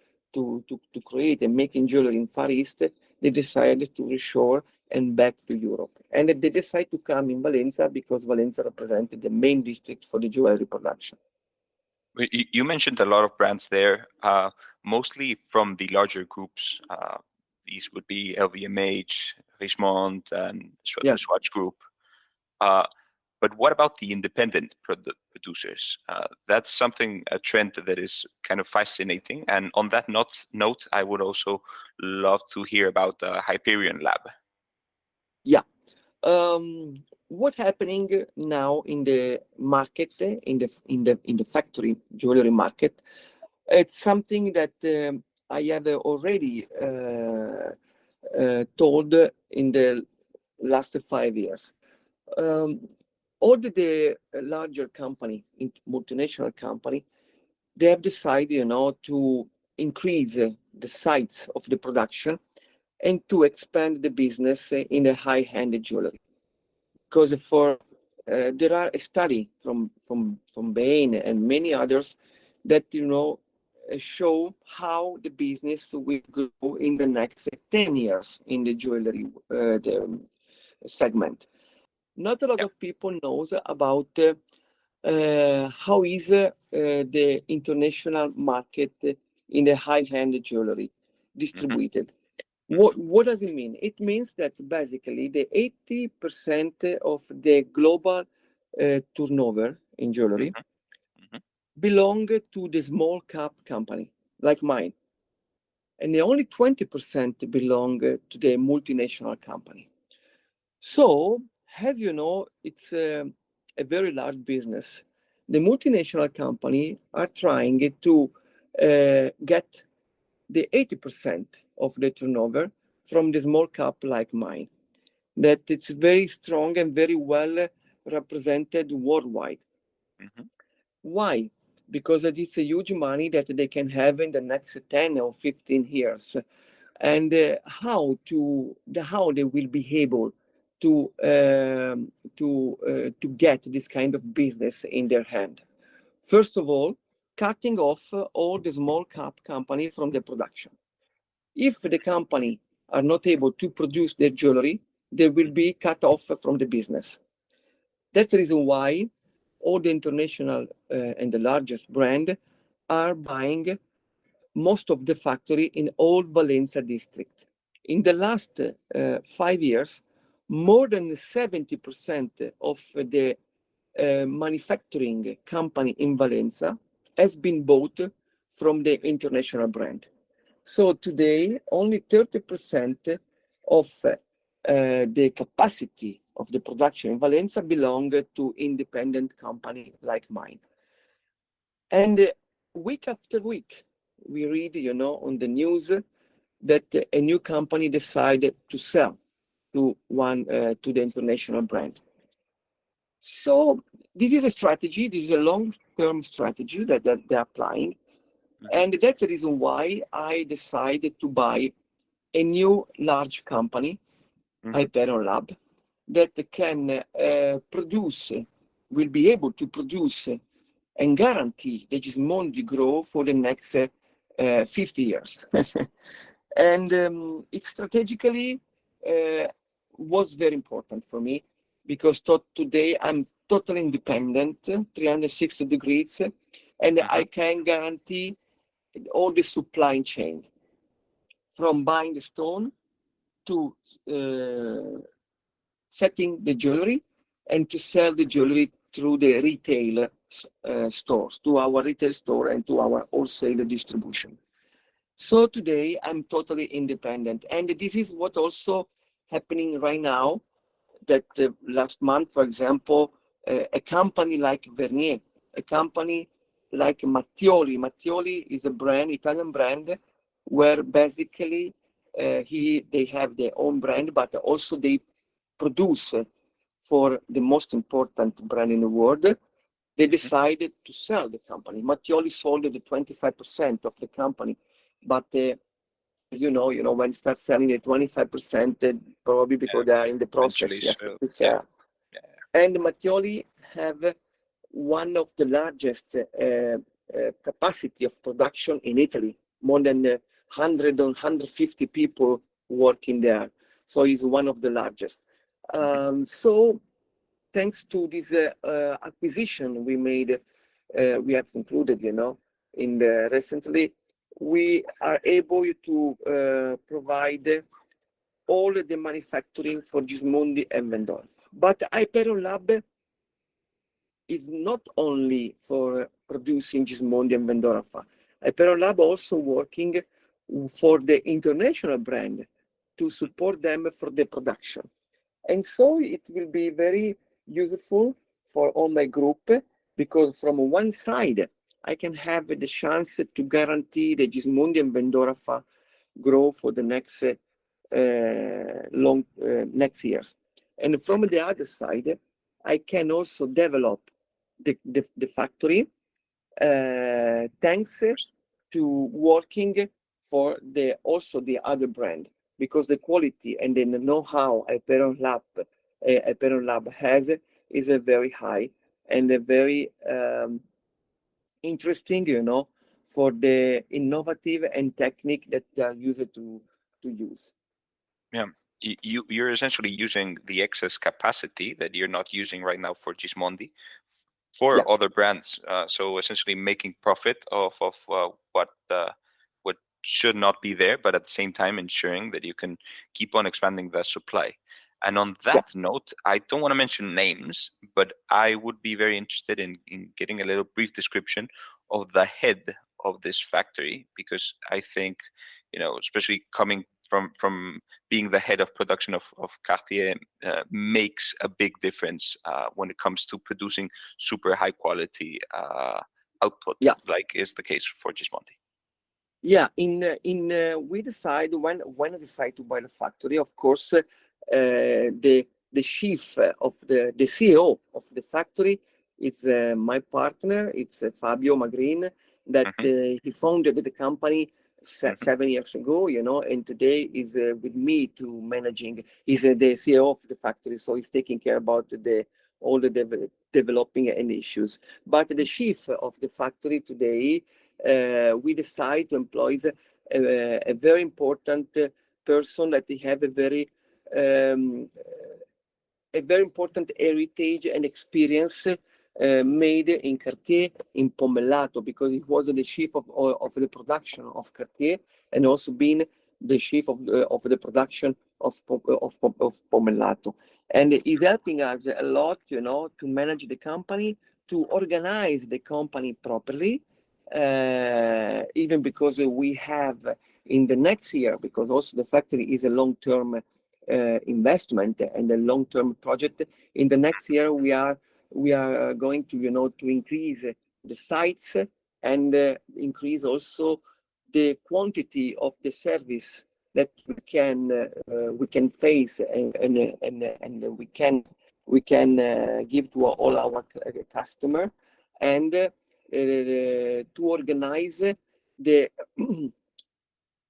Speaker 2: create and making jewelry in Far East, they decided to reshore and back to Europe. And they decided to come in Valencia because Valencia represented the main district for the jewelry production.
Speaker 3: You mentioned a lot of brands there, mostly from the larger groups. These would be LVMH, Richemont, and the Swatch Group. But what about the independent producers? That's a trend that is kind of fascinating. And on that note, I would also love to hear about the Hyperion Lab.
Speaker 2: Yeah. What's happening now in the market, in the factory jewelry market? It's something that I have already told in the last 5 years. All the larger company, multinational company, they have decided, to increase the size of the production and to expand the business in the high-end jewelry. Because there are a study from Bain and many others that show how the business will grow in the next 10 years in the jewelry segment. Not a lot of people knows about how is the international market in the high-end jewelry distributed. What does it mean? It means that basically the 80% of the global turnover in jewelry belong to the small cap company like mine. And the only 20% belong to the multinational company. So, as you know, it's a very large business. The multinational company are trying to get the 80% of the turnover from the small cap like mine. That it's very strong and very well represented worldwide. Why? Because it is a huge money that they can have in the next 10 or 15 years. And how they will be able to get this kind of business in their hand. First of all, cutting off all the small cap companies from the production. If the company are not able to produce their jewelry, they will be cut off from the business. That's the reason why all the international and the largest brand are buying most of the factory in all Valencia district. In the last 5 years, more than 70% of the manufacturing company in Valencia has been bought from the international brand. So today, only 30% of the capacity of the production in Valencia belong to independent company like mine. And week after week, we read, on the news that a new company decided to sell to the international brand. So this is a strategy. This is a long-term strategy that they're applying. And that's the reason why I decided to buy a new large company, Hyperion Lab, that can will be able to produce and guarantee the Gismondi growth for the next 50 years. And it strategically was very important for me because today I'm totally independent, 360 degrees, and I can guarantee all the supply chain from buying the stone to setting the jewelry and to sell the jewelry through the retail stores, to our retail store and to our wholesale distribution. So today I'm totally independent. And this is what also happening right now, that last month, for example, a company like Vernier, a company like Mattioli. Mattioli is a brand, Italian brand, where basically they have their own brand, but also they produce for the most important brand in the world. They decided to sell the company. Mattioli sold the 25% of the company, but as you know, when you start selling the 25%, probably because they are in the process, yes, to sell. And Mattioli have one of the largest capacity of production in Italy, more than 100 or 150 people working there. So it's one of the largest. So thanks to this acquisition we made, we have concluded, recently, we are able to provide all the manufacturing for Gismondi and Vendorfa. But Hyperion Lab is not only for producing Gismondi and Vendorfa. Hyperion Lab also working for the international brand to support them for the production. And so it will be very useful for all my group, because from one side, I can have the chance to guarantee the Gismondi and Vendorfa grow for the next next years. And from the other side, I can also develop the factory thanks to working for also the other brand, because the quality and the know-how Hyperion Lab has is a very high and a very interesting, for the innovative and technique that they are used to use.
Speaker 3: Yeah, you're essentially using the excess capacity that you're not using right now for Gismondi for other brands. So essentially making profit off of what should not be there, but at the same time ensuring that you can keep on expanding the supply. And on that note, I don't want to mention names, but I would be very interested in getting a little brief description of the head of this factory, because I think, especially coming from being the head of production of Cartier makes a big difference when it comes to producing super high quality output, like is the case for Gismondi.
Speaker 2: Yeah, we decide when I decide to buy the factory, of course, the chief of the CEO of the factory, it's my partner, it's Fabio Magrin, that he founded the company 7 years ago, and today is with me to managing. He's the CEO of the factory, so he's taking care about all the developing and issues. But the chief of the factory today, we decide to employ a very important person that he have a very important heritage and experience made in Cartier, in Pomellato, because he was the chief of the production of Cartier, and also been the chief of the production of Pomellato. And he's helping us a lot, to manage the company, to organize the company properly, even because we have in the next year, because also the factory is a long-term investment and a long-term project. In the next year, we are going to to increase the sites and increase also the quantity of the service that we can face and we can give to all our customer, and to organize the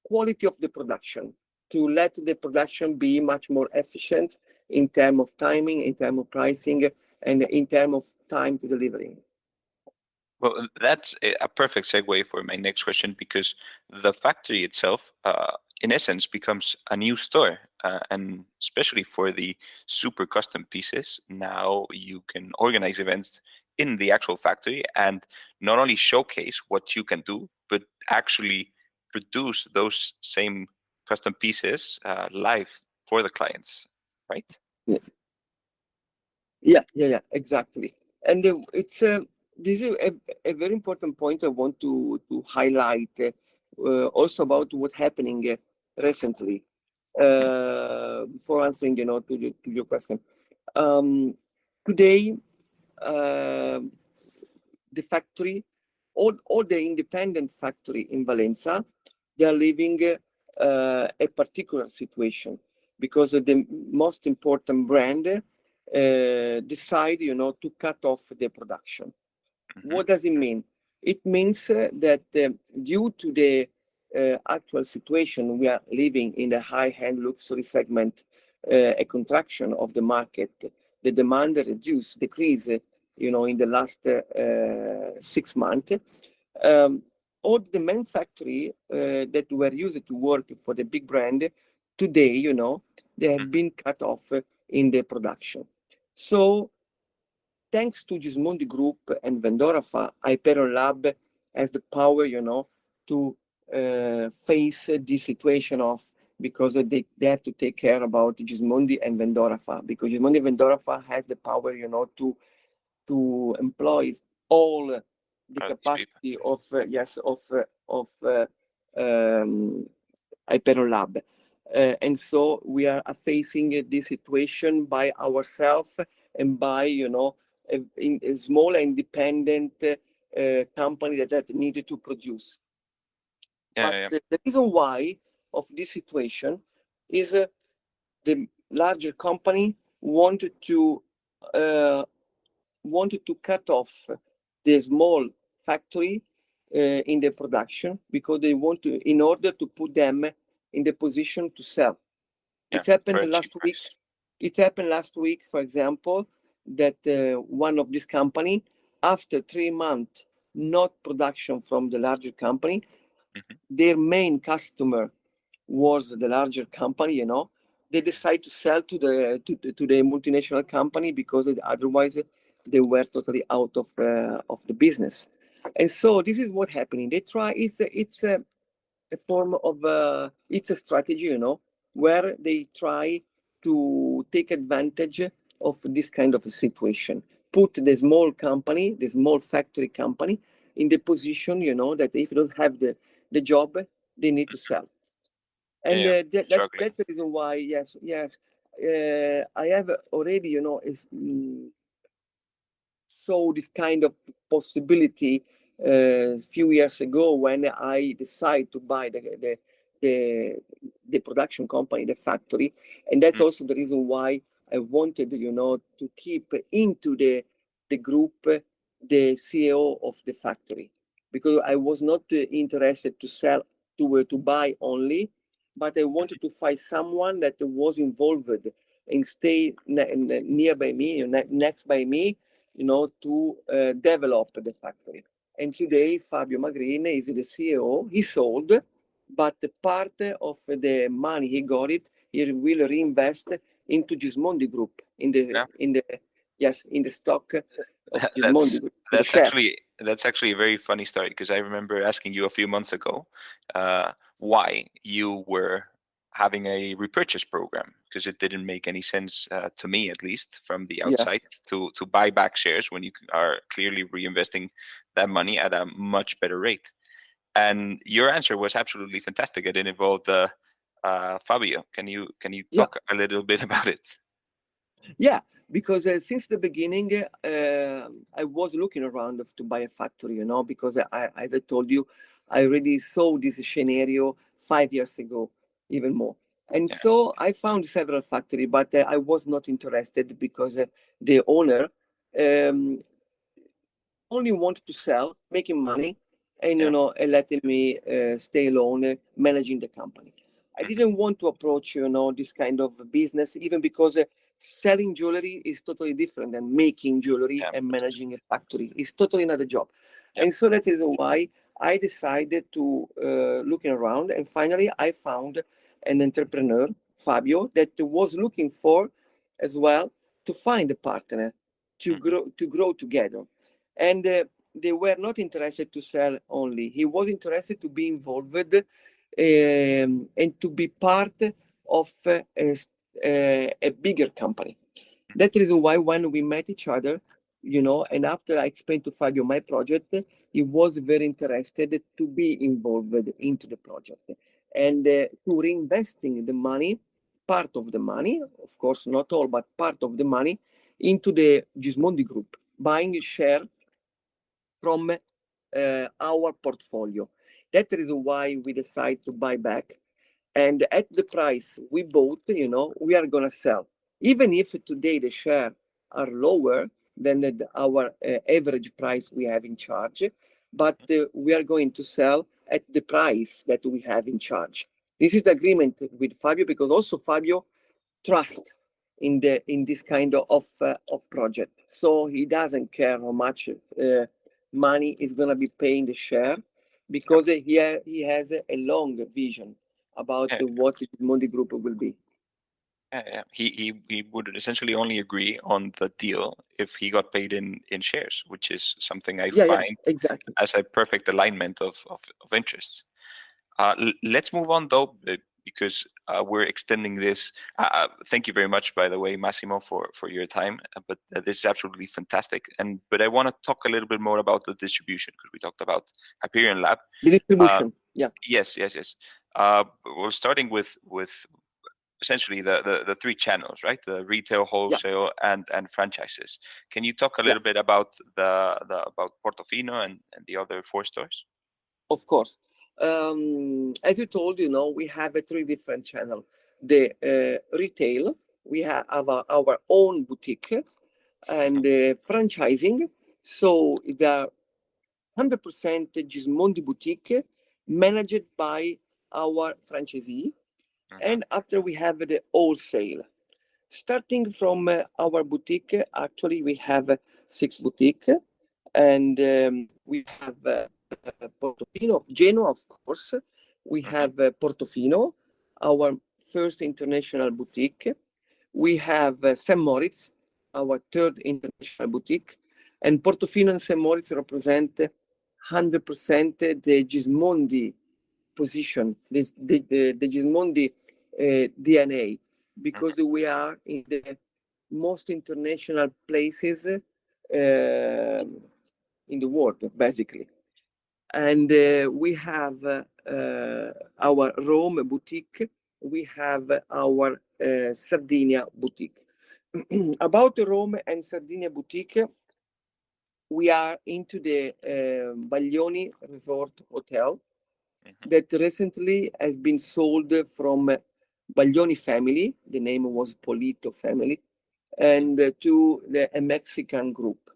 Speaker 2: quality of the production, to let the production be much more efficient in terms of timing, in terms of pricing, and in terms of time to delivery.
Speaker 3: Well, that's a perfect segue for my next question, because the factory itself, in essence, becomes a new store, and especially for the super custom pieces. Now you can organize events in the actual factory and not only showcase what you can do, but actually produce those same custom pieces live for the clients, right?
Speaker 2: Yeah, exactly. And it's this is a very important point I want to highlight, also about what's happening recently, for answering to your question. Today the factory, all the independent factory in Valenza, they are living a particular situation because the most important brand decide, to cut off the production. What does it mean? It means that due to the actual situation, we are living in the high-end luxury segment, a contraction of the market, the demand decrease, in the last 6 months. All the manufacturing that were used to work for the big brand, today, they have been cut off in the production. So thanks to Gismondi Group and Vendorafa, Hyperion Lab has the power, to face this situation because they have to take care about Gismondi and Vendorafa, because Gismondi and Vendorafa has the power, to employ all the capacity of Hyperion Lab. And so we are facing this situation by ourselves and by, a small independent company that needed to produce. The reason why of this situation is the larger company wanted to cut off the small factory in the production, because they want to, in order to put them in the position to sell. It happened last week. It happened last week, for example, that one of this company, after 3 months not production from the larger company, their main customer was the larger company. They decided to sell to the multinational company, because otherwise they were totally out of the business. And so this is what happening. They try. It's a form of it's a strategy, where they try to take advantage of this kind of a situation. Put the small company, the small factory company, in the position, that if you don't have the job, they need to sell. And that's the reason why, yes, I have already, saw this kind of possibility a few years ago when I decided to buy the production company, the factory. And that's also the reason why I wanted, to keep into the group the CEO of the factory, because I was not interested to sell, to buy only, but I wanted to find someone that was involved and stay nearby me, next by me, to develop the factory. And today, Fabio Magrin is the CEO. He sold, but the part of the money he got he will reinvest into Gismondi Group in the stock of Gismondi Group.
Speaker 3: That's actually a very funny story, because I remember asking you a few months ago why you were having a repurchase program, because it didn't make any sense to me, at least from the outside, to buy back shares when you are clearly reinvesting that money at a much better rate. And your answer was absolutely fantastic. It involved Fabio. Can you talk a little bit about it?
Speaker 2: Yeah, because since the beginning, I was looking around to buy a factory, because as I told you, I already saw this scenario 5 years ago, even more. And so I found several factories, but I was not interested, because the owner only wanted to sell, making money, and and letting me stay alone, managing the company. I didn't want to approach, this kind of business, even because selling jewelry is totally different than making jewelry and managing a factory. It's totally another job. And so that is why I decided to looking around, and finally I found an entrepreneur, Fabio, that was looking for as well to find a partner to grow together. And they were not interested to sell only. He was interested to be involved and to be part of a bigger company. That's the reason why when we met each other, and after I explained to Fabio my project, he was very interested to be involved into the project and to reinvesting the money, part of the money, of course, not all, but part of the money into the Gismondi Group. buying a share from our portfolio. That is why we decide to buy back. And at the price we bought, we are going to sell. Even if today the shares are lower than our average price we have in charge, but we are going to sell at the price that we have in charge. This is the agreement with Fabio, because also Fabio trusts in this kind of project. So he doesn't care how much money is going to be paying the share, because he has a long vision about what the Gismondi Group will be.
Speaker 3: He would essentially only agree on the deal if he got paid in shares, which is something I find
Speaker 2: exactly
Speaker 3: as a perfect alignment of interests. Let's move on though, because we're extending this. Thank you very much, by the way, Massimo, for your time. But this is absolutely fantastic. But I want to talk a little bit more about the distribution, because we talked about Hyperion Lab.
Speaker 2: The distribution,
Speaker 3: Yes. We're starting with essentially the three channels, right? The retail, wholesale, and franchises. Can you talk a little bit about about Portofino and the other 4 stores?
Speaker 2: Of course. As you told, we have 3 different channels. The retail, we have our own boutique, and franchising. So the 100% Gismondi boutique managed by our franchisee. And after we have the wholesale. Starting from our boutique, actually we have 6 boutiques, and we have Portofino, Genoa, of course. We have Portofino, our first international boutique. We have St. Moritz, our 3rd international boutique. And Portofino and St. Moritz represent 100% the Gismondi position, the Gismondi DNA, because we are in the most international places in the world, basically. And we have our Rome boutique, we have our Sardinia boutique. About Rome and Sardinia boutique, we are into the Baglioni Resort Hotel that recently has been sold from Baglioni family. The name was Polito family, and to a Mexican group.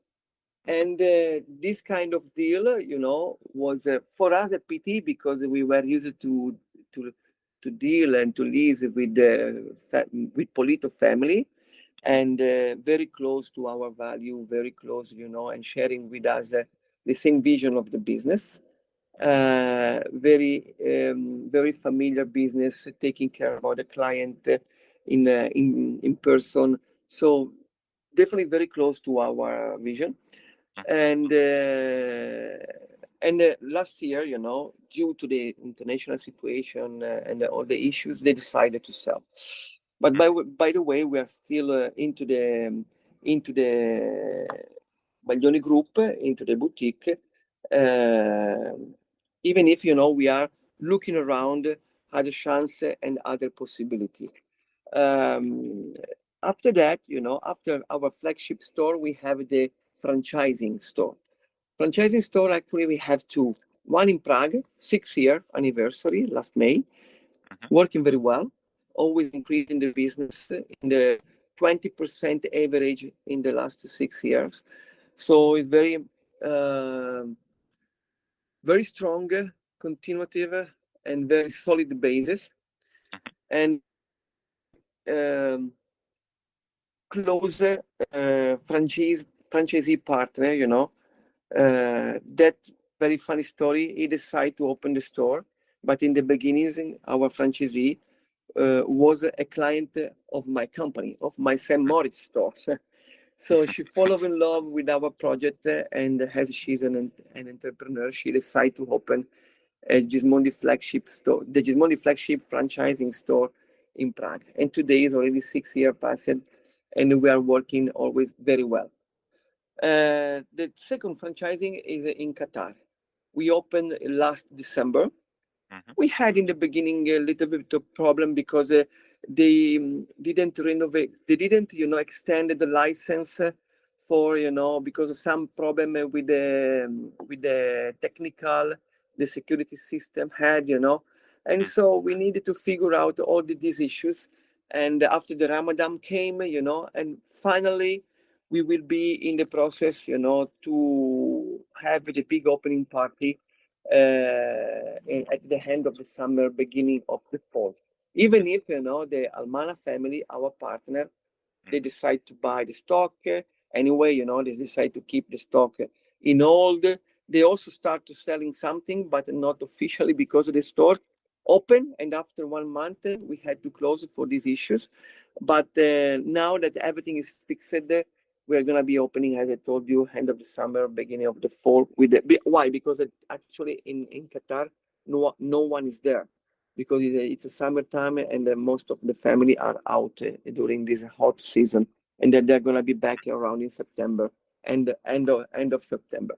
Speaker 2: And this kind of deal, was for us a pity, because we were used to deal and to lease with Polito family, and very close to our value, very close, and sharing with us the same vision of the business. Very familiar business, taking care about the client in person. So definitely very close to our vision. And last year, due to the international situation and all the issues, they decided to sell. But by the way, we are still into the Baglioni group, into the boutique. Even if, we are looking around other chance and other possibilities. After that, after our flagship store, we have the franchising store. Franchising store, actually, we have 2. One in Prague, 6-year anniversary last May, working very well, always increasing the business in the 20% average in the last 6 years. So it's very strong, continuative, and very solid basis. And close franchisee partner, that very funny story. He decided to open the store, but in the beginning, our franchisee was a client of my company, of my St. Moritz store. So she fell in love with our project, and as she's an entrepreneur, she decided to open a Gismondi flagship store, the Gismondi flagship franchising store in Prague. And today is already 6 years passed, and we are working always very well. The second franchising is in Qatar. We opened last December. We had in the beginning a little bit of problem, because they didn't renovate, they didn't, extend the license for, because of some problem with the technical, the security system had, and so we needed to figure out all these issues. And after the Ramadan came, and finally we will be in the process, to have the big opening party at the end of the summer, beginning of the fall. Even if, the Almana family, our partner, they decide to buy the stock. Anyway, they decide to keep the stock in hold. They also start to selling something, but not officially because the store open. And after 1 month, we had to close for these issues. But now that everything is fixed, we're going to be opening, as I told you, end of the summer, beginning of the fall. Why? Because actually in Qatar, no one is there. Because it's a summertime and most of the family are out during this hot season, and then they're going to be back around in September and end of September.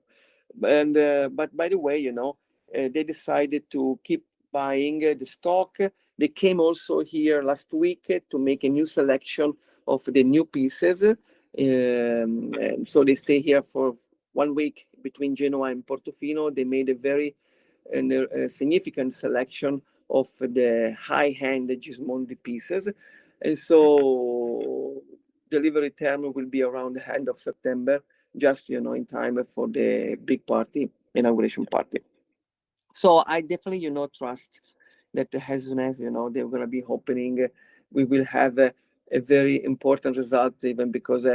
Speaker 2: And but by the way, they decided to keep buying the stock. They came also here last week to make a new selection of the new pieces. And so they stay here for 1 week between Genoa and Portofino. They made a very significant selection of the high-end Gismondi pieces. And so delivery term will be around the end of September, just, in time for the big party, inauguration party. So I definitely, trust that as soon as, they're going to be opening, we will have a very important result, even because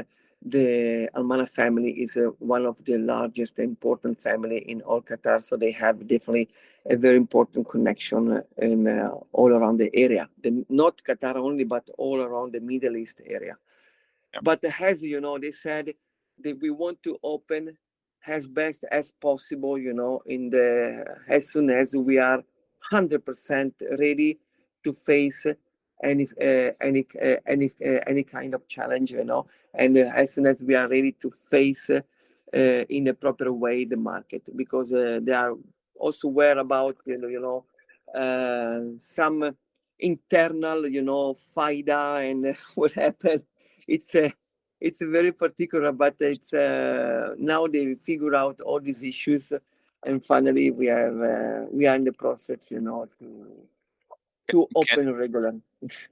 Speaker 2: the Almana family is one of the largest important family in all Qatar. So they have definitely a very important connection in all around the area. Not Qatar only, but all around the Middle East area. Yeah. But as they said that we want to open as best as possible, as soon as we are 100% ready to face any kind of challenge, and as soon as we are ready to face in a proper way the market, because they are also aware about some internal FIDA and what happens. It's very particular, but it's now they figure out all these issues, and finally we are in the process, to open regular.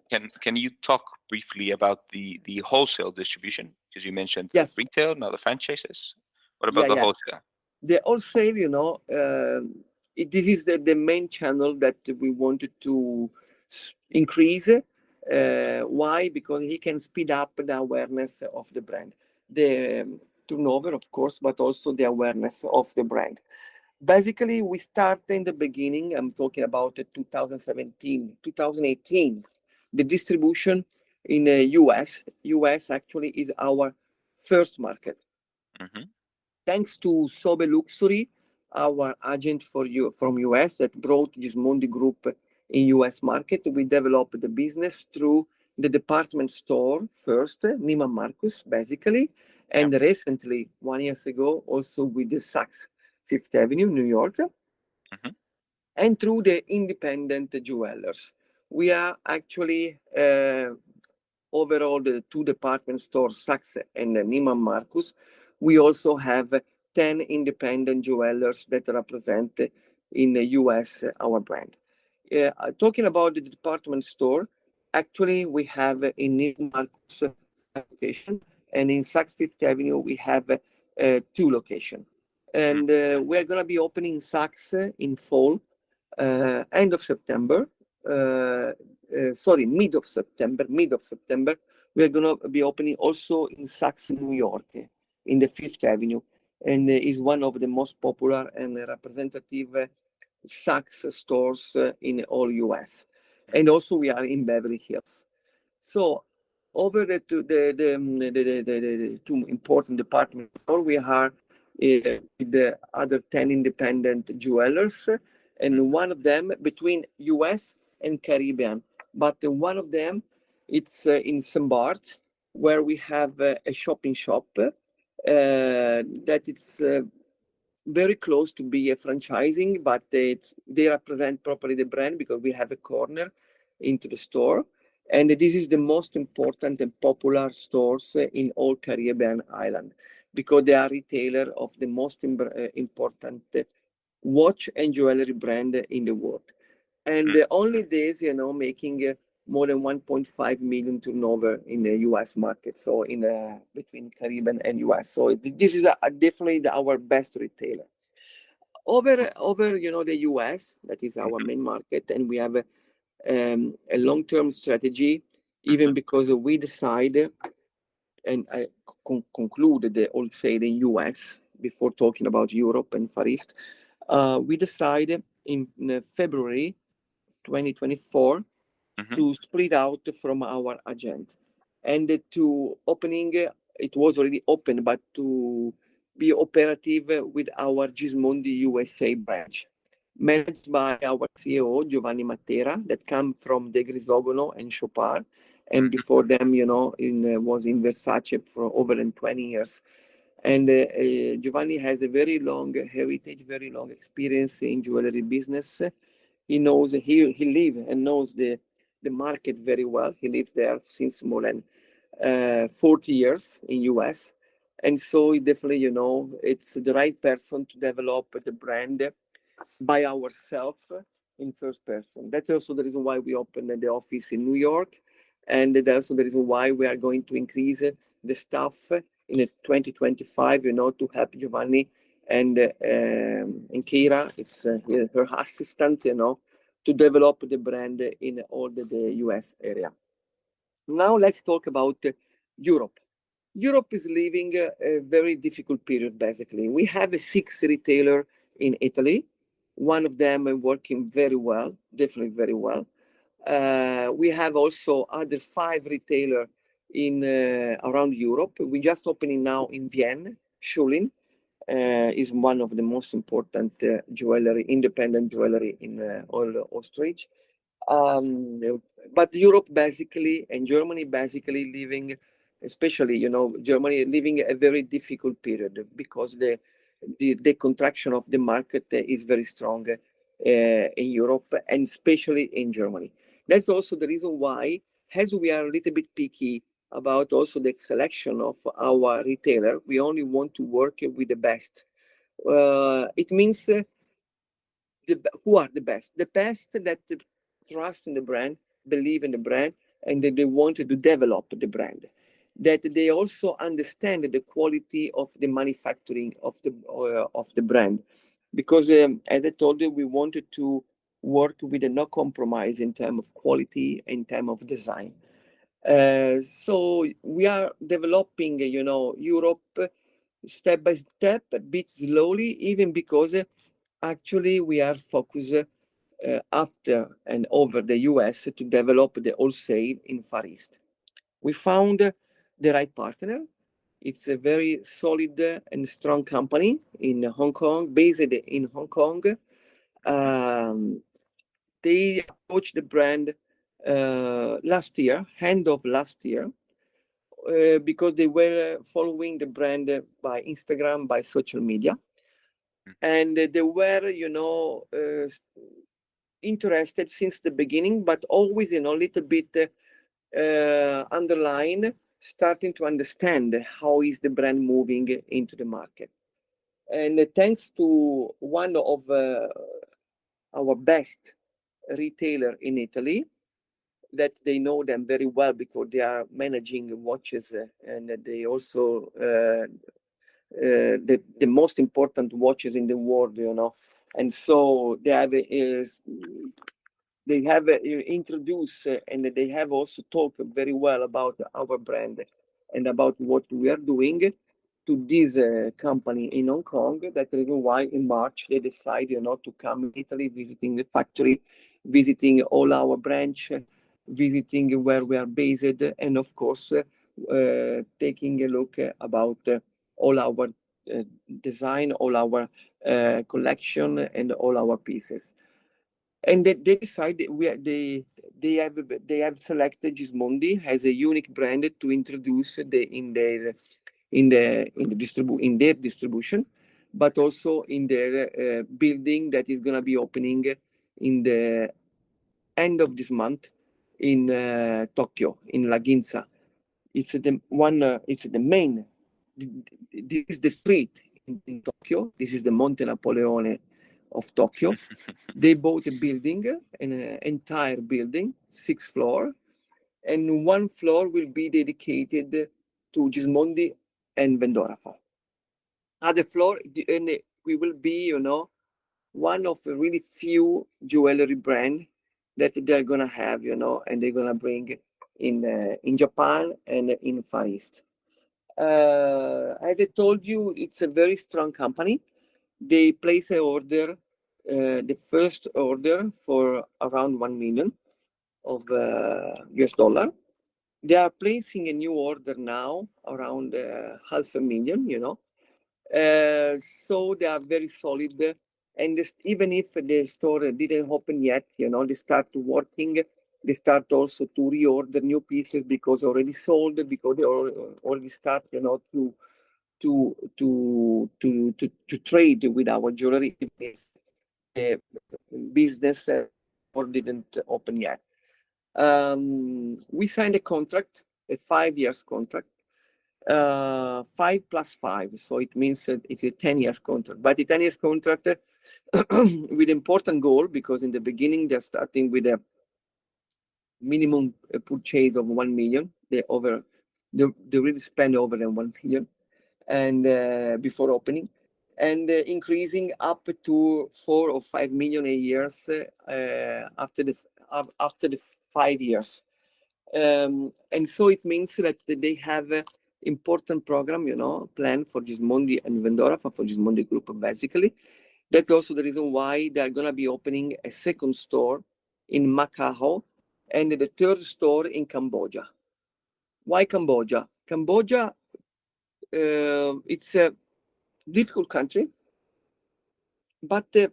Speaker 3: Can you talk briefly about the wholesale distribution? Because you mentioned
Speaker 2: yes.
Speaker 3: Retail, not the franchises. What about the wholesale?
Speaker 2: The wholesale, this is the main channel that we wanted to increase. Why? Because he can speed up the awareness of the brand, the turnover, of course, but also the awareness of the brand. Basically, we started in the beginning, I'm talking about 2017, 2018, the distribution in the US. US actually is our first market. Mm-hmm. Thanks to Sobe Luxury, our agent from US that brought Gismondi Group in US market, we developed the business through the department store first, Neiman Marcus, basically, and recently, 1 year ago, also with the Saks Fifth Avenue, New York, mm-hmm. and through the independent jewelers. We are actually overall the 2 department stores, Saks and Neiman Marcus. We also have 10 independent jewelers that represent in the US our brand. Talking about the department store, actually we have in Neiman Marcus location, and in Saks Fifth Avenue we have 2 locations. And we're going to be opening Saks in fall, end of September. Mid of September. We're going to be opening also in Saks New York, in the Fifth Avenue, and is one of the most popular and representative Saks stores in all US. And also we are in Beverly Hills. So over the 2 important department stores, we are with the other 10 independent jewelers, and one of them between US and Caribbean. But one of them, it's in St. Bart, where we have a shopping shop that it's very close to be a franchising, but they represent properly the brand because we have a corner into the store. And this is the most important and popular stores in all Caribbean island, because they are retailer of the most important watch and jewelry brand in the world. And only this, making more than 1.5 million turnover in the US market. So in between Caribbean and US. So this is definitely our best retailer. Over the US, that is our main market, and we have a long-term strategy, even because we decide, and I concluded the wholesale in US before talking about Europe and Far East. We decided in February 2024 to split out from our agent, and to opening, it was already open, but to be operative with our Gismondi USA branch, managed by our CEO, Giovanni Matera, that come from De Grisogono and Chopard. And before them, was in Versace for over 20 years. And Giovanni has a very long heritage, very long experience in jewelry business. He knows, he lives and knows the market very well. He lives there since more than 40 years in US. And so definitely, it's the right person to develop the brand by ourselves in first person. That's also the reason why we opened the office in New York. And that's also the reason why we are going to increase the staff in 2025, to help Giovanni and Keira, it's her assistant, to develop the brand in all the US area. Now let's talk about Europe. Europe is living a very difficult period, basically. We have 6 retailers in Italy. One of them are working very well, definitely very well. We have also other 5 retailers in around Europe. We just opening now in Vienna. Schulin is one of the most important independent jewelry in all Austria. But Europe basically, and Germany basically living, especially, Germany living a very difficult period, because the contraction of the market is very strong in Europe, and especially in Germany. That's also the reason why, as we are a little bit picky about also the selection of our retailer, we only want to work with the best. It means who are the best? The best that trust in the brand, believe in the brand, and that they want to develop the brand. That they also understand the quality of the manufacturing of the brand. Because as I told you, we wanted to work with no compromise in terms of quality, in terms of design. So we are developing, Europe step by step, a bit slowly, even because actually we are focused after and over the US to develop the wholesale in Far East. We found the right partner. It's a very solid and strong company in Hong Kong, based in Hong Kong. They approached the brand last year, end of last year, because they were following the brand by Instagram, by social media. And they were, interested since the beginning, but always, a little bit underline, starting to understand how is the brand moving into the market. And thanks to one of our best retailer in Italy, that they know them very well because they are managing watches, and they also the most important watches in the world, and so they have introduced and they have also talked very well about our brand and about what we are doing to this company in Hong Kong. That's the reason why in March they decided, to come in Italy, visiting the factory, visiting all our branch, visiting where we are based, and of course taking a look about all our design, all our collection, and all our pieces. And they decided they have selected Gismondi as a unique brand to introduce in their distribution, but also in their building that is going to be opening in the end of this month in Tokyo, in La Ginza. It's the one. It's the main. This is the street in Tokyo. This is the Monte Napoleone of Tokyo. They bought a building, an entire building, 6 floors, and 1 floor will be dedicated to Gismondi and Vendorafa. Other floor, and we will be, one of the really few jewelry brand that they're gonna have, and they're gonna bring in Japan and in Far East. As I told you, it's a very strong company. They place an order, the first order for around 1 million of US dollar. They are placing a new order now around 500,000, so they are very solid. And even if the store didn't open yet, they start working. They start also to reorder new pieces because already sold, because they already start, to trade with our jewelry if the business or didn't open yet. We signed a contract, a 5 years contract, 5 plus 5, so it means that it's a 10 years contract. But the 10 years contract with important goal, because in the beginning they're starting with a minimum purchase of 1 million. They really spend over 1 million, and before opening, and increasing up to 4 or 5 million a year after the 5 years. And so it means that they have an important program, planned for Gismondi and Vendorafa, for Gismondi Group, basically. That's also the reason why they're going to be opening a second store in Macau and the third store in Cambodia. Why Cambodia? Cambodia, it's a difficult country, but the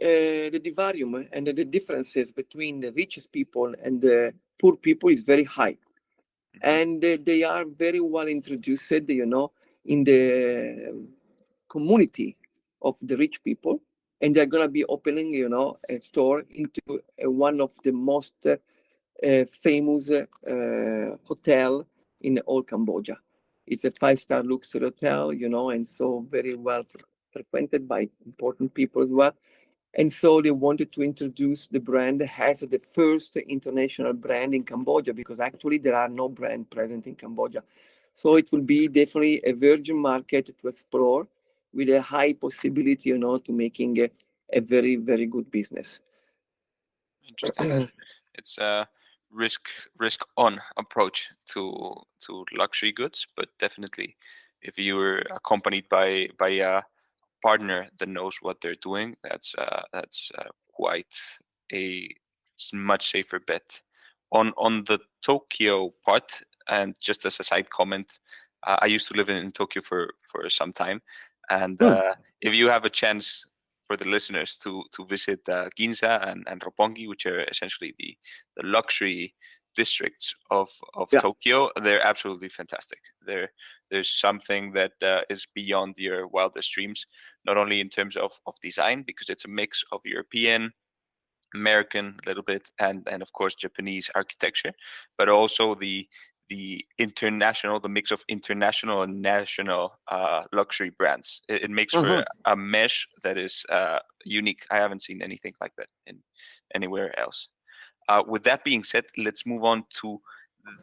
Speaker 2: divarium and the differences between the richest people and the poor people is very high. And they are very well introduced, in the community of the rich people. And they're going to be opening, a store into one of the most famous hotel in all Cambodia. It's a 5-star luxury hotel, and so very well frequented by important people as well. And so they wanted to introduce the brand as the first international brand in Cambodia, because actually there are no brand present in Cambodia. So it will be definitely a virgin market to explore with a high possibility, to making a very, very good business.
Speaker 3: Interesting. It's a risk on approach to luxury goods, but definitely if you were accompanied by a partner that knows what they're doing, that's quite a much safer bet. On the Tokyo part, and just as a side comment, I used to live in Tokyo for some time, and if you have a chance for the listeners to visit Ginza and Roppongi, which are essentially the luxury districts of Tokyo, they're absolutely fantastic. There's something that is beyond your wildest dreams, not only in terms of design, because it's a mix of European, American a little bit, and of course Japanese architecture, but also the international, the mix of international and national luxury brands. It makes for a mesh that is unique. I haven't seen anything like that in anywhere else. With that being said, let's move on to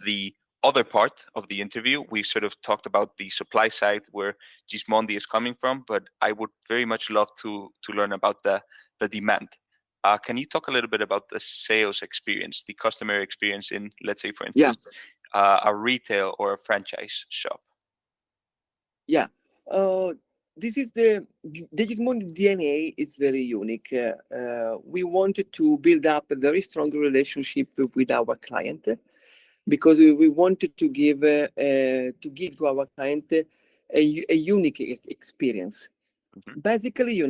Speaker 3: the other part of the interview. We sort of talked about the supply side, where Gismondi is coming from, but I would very much love to learn about the demand. Can you talk a little bit about the sales experience, the customer experience in, let's say, for instance, a retail or a franchise shop?
Speaker 2: Yeah. This is the Gismondi DNA is very unique. We wanted to build up a very strong relationship with our client, because we wanted to give to our client a unique experience. Basically,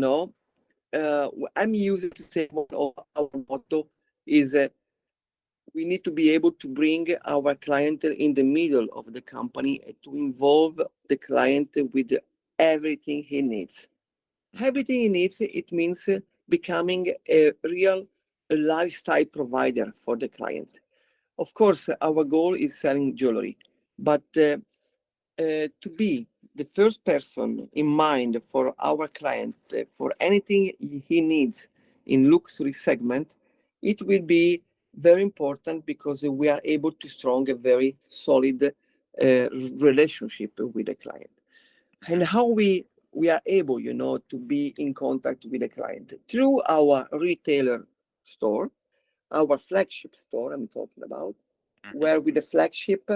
Speaker 2: I'm used to say one of our motto is we need to be able to bring our client in the middle of the company to involve the client with everything he needs. Everything he needs, it means becoming a real lifestyle provider for the client. of course, our goal is selling jewelry, but to be the first person in mind for our client for anything he needs in luxury segment, it will be very important because we are able to strong a very solid relationship with the client. And how we are able, to be in contact with the client through our retailer store, our flagship store I'm talking about, where with the flagship,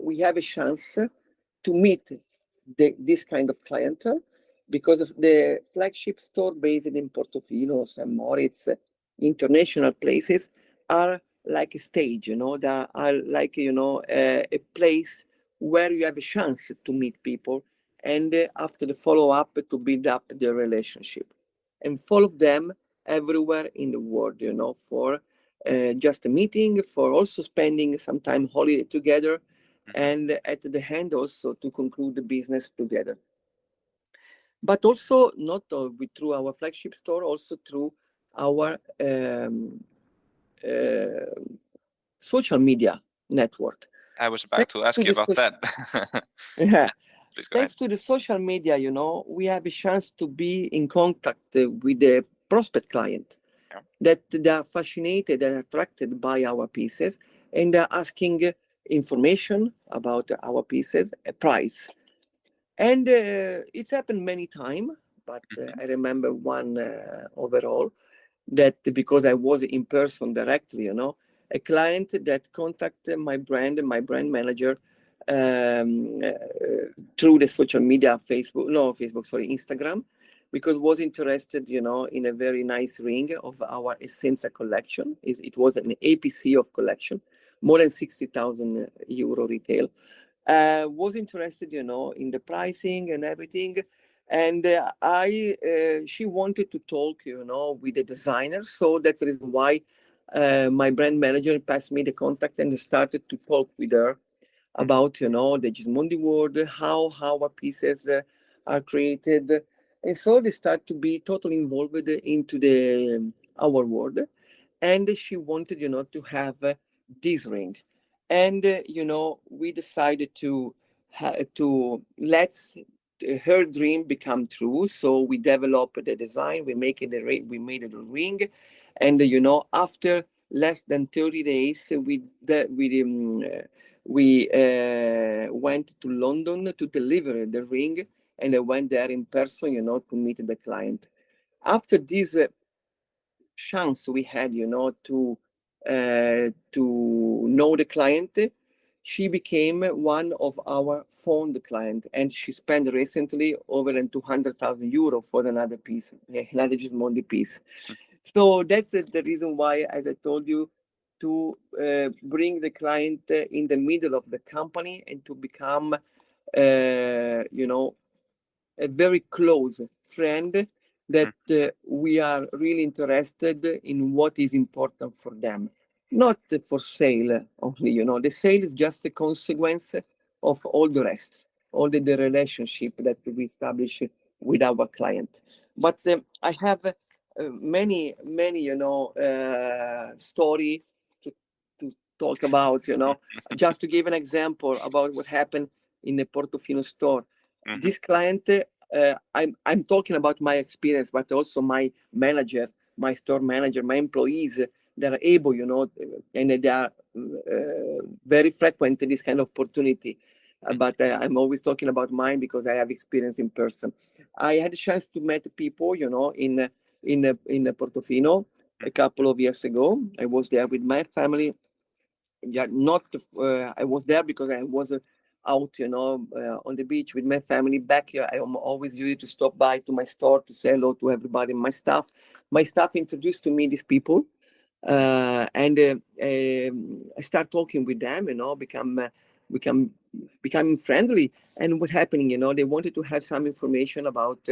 Speaker 2: we have a chance to meet this kind of clientele because of the flagship store based in Portofino, St. Moritz, international places are like a stage, that are like, a place where you have a chance to meet people and after the follow-up to build up the relationship and follow them everywhere in the world, for just a meeting, for also spending some time holiday together, and at the end also to conclude the business together. But also not through our flagship store, also through our social media network.
Speaker 3: I was about to ask you about that.
Speaker 2: Yeah.
Speaker 3: Thanks
Speaker 2: to the social media, we have a chance to be in contact with the prospect client that they are fascinated and attracted by our pieces and they're asking information about our pieces, a price. And it's happened many times, but I remember one overall that because I was in person directly, a client that contacted my brand manager through the social media, Instagram, because was interested, in a very nice ring of our Essenza collection. It was an APC of collection, more than 60,000 euro retail. Was interested, in the pricing and everything. And she wanted to talk, with the designer. So that's the reason why my brand manager passed me the contact and started to talk with her about, the Gismondi world, how our pieces are created. And so they start to be totally involved into our world. And she wanted, to have this ring. And, we decided to let her dream become true. So we developed the design, we made it a ring. And, after less than 30 days, we went to London to deliver the ring. And I went there in person, to meet the client. After this chance we had, to know the client, she became one of our fond client, and she spent recently over 200,000 euro for another piece, another Gismondi piece. So that's the reason why, as I told you, to bring the client in the middle of the company and to become, a very close friend that we are really interested in what is important for them. Not for sale only, the sale is just a consequence of all the rest, all the relationship that we establish with our client. But I have many, story to talk about, just to give an example about what happened in the Portofino store. This client, I'm talking about my experience, but also my manager, my store manager, my employees, that are able, and they are very frequent in this kind of opportunity. But I'm always talking about mine because I have experience in person. I had a chance to meet people, in Portofino a couple of years ago. I was there with my family. Yeah, I was there because I was out, on the beach with my family. Back here, I am always used to stop by to my store to say hello to everybody. My staff introduced to me these people, and I start talking with them, becoming friendly. And what happening, they wanted to have some information about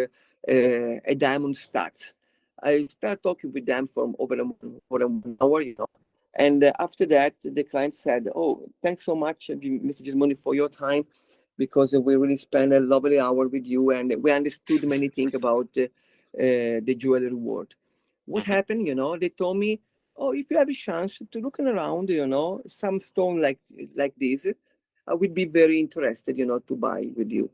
Speaker 2: a diamond stats. I start talking with them for over 1 hour, And after that, the client said, "Oh, thanks so much, Mr. Gismondi, for your time, because we really spent a lovely hour with you, and we understood many things about the jewelry world." What happened? They told me, oh, if you have a chance to looking around, some stone like this, I would be very interested, to buy with you.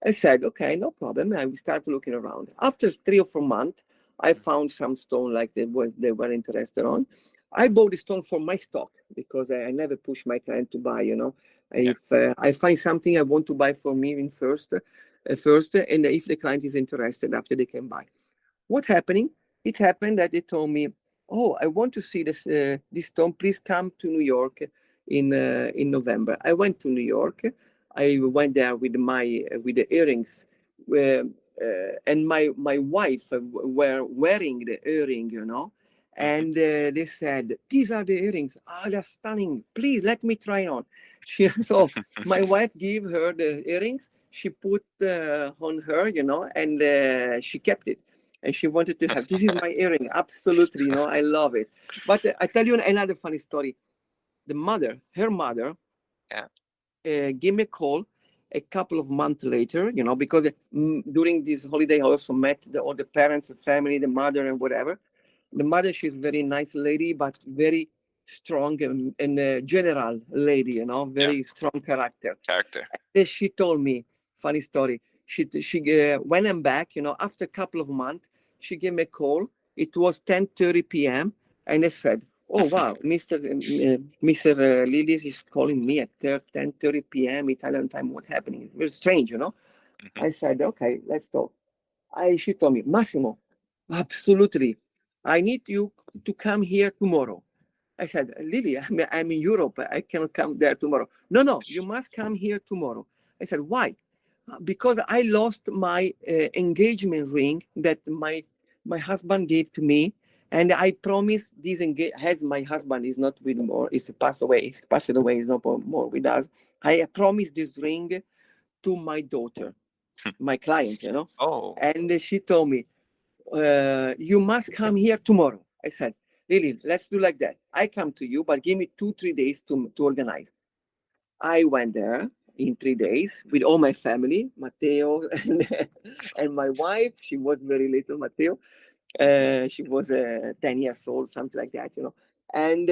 Speaker 2: I said, okay, no problem. I will start looking around. After 3 or 4 months, I found some stone like they were interested on. I bought the stone for my stock because I never push my client to buy, If I find something I want to buy for me in first, and if the client is interested, after they can buy. What happening? It happened that they told me, oh, I want to see this stone. Please come to New York in November. I went to New York. I went there with the earrings, and my wife were wearing the earring, and they said, these are the earrings. Ah, they're stunning. Please let me try on. So my wife gave her the earrings. She put on her, and she kept it. And she wanted to have, this is my earring. Absolutely, I love it. But I tell you another funny story. Her mother, gave me a call a couple of months later, because during this holiday I also met all the parents, the family, the mother and whatever. The mother, she's a very nice lady, but very strong and general lady, very strong character. And she told me, funny story. She when I'm back, after a couple of months, she gave me a call. It was 10:30 p.m. And I said, oh, wow, Mr. Lillis is calling me at 10:30 p.m. Italian time. What's happening? It's very strange, I said, okay, let's talk. She told me, Massimo, absolutely. I need you to come here tomorrow. I said, Lily, I'm in Europe. I cannot come there tomorrow. No, you must come here tomorrow. I said, why? Because I lost my engagement ring that my husband gave to me. And I promised this as my husband is not with more, he's passed away, he's not more with us. I promised this ring to my daughter, my client,
Speaker 3: Oh.
Speaker 2: And she told me, you must come here tomorrow. I said, Lily, let's do like that. I come to you, but give me 2-3 days to organize. I went there in 3 days with all my family, Matteo and my wife. She was very little, Matteo. She was 10 years old, something like that, And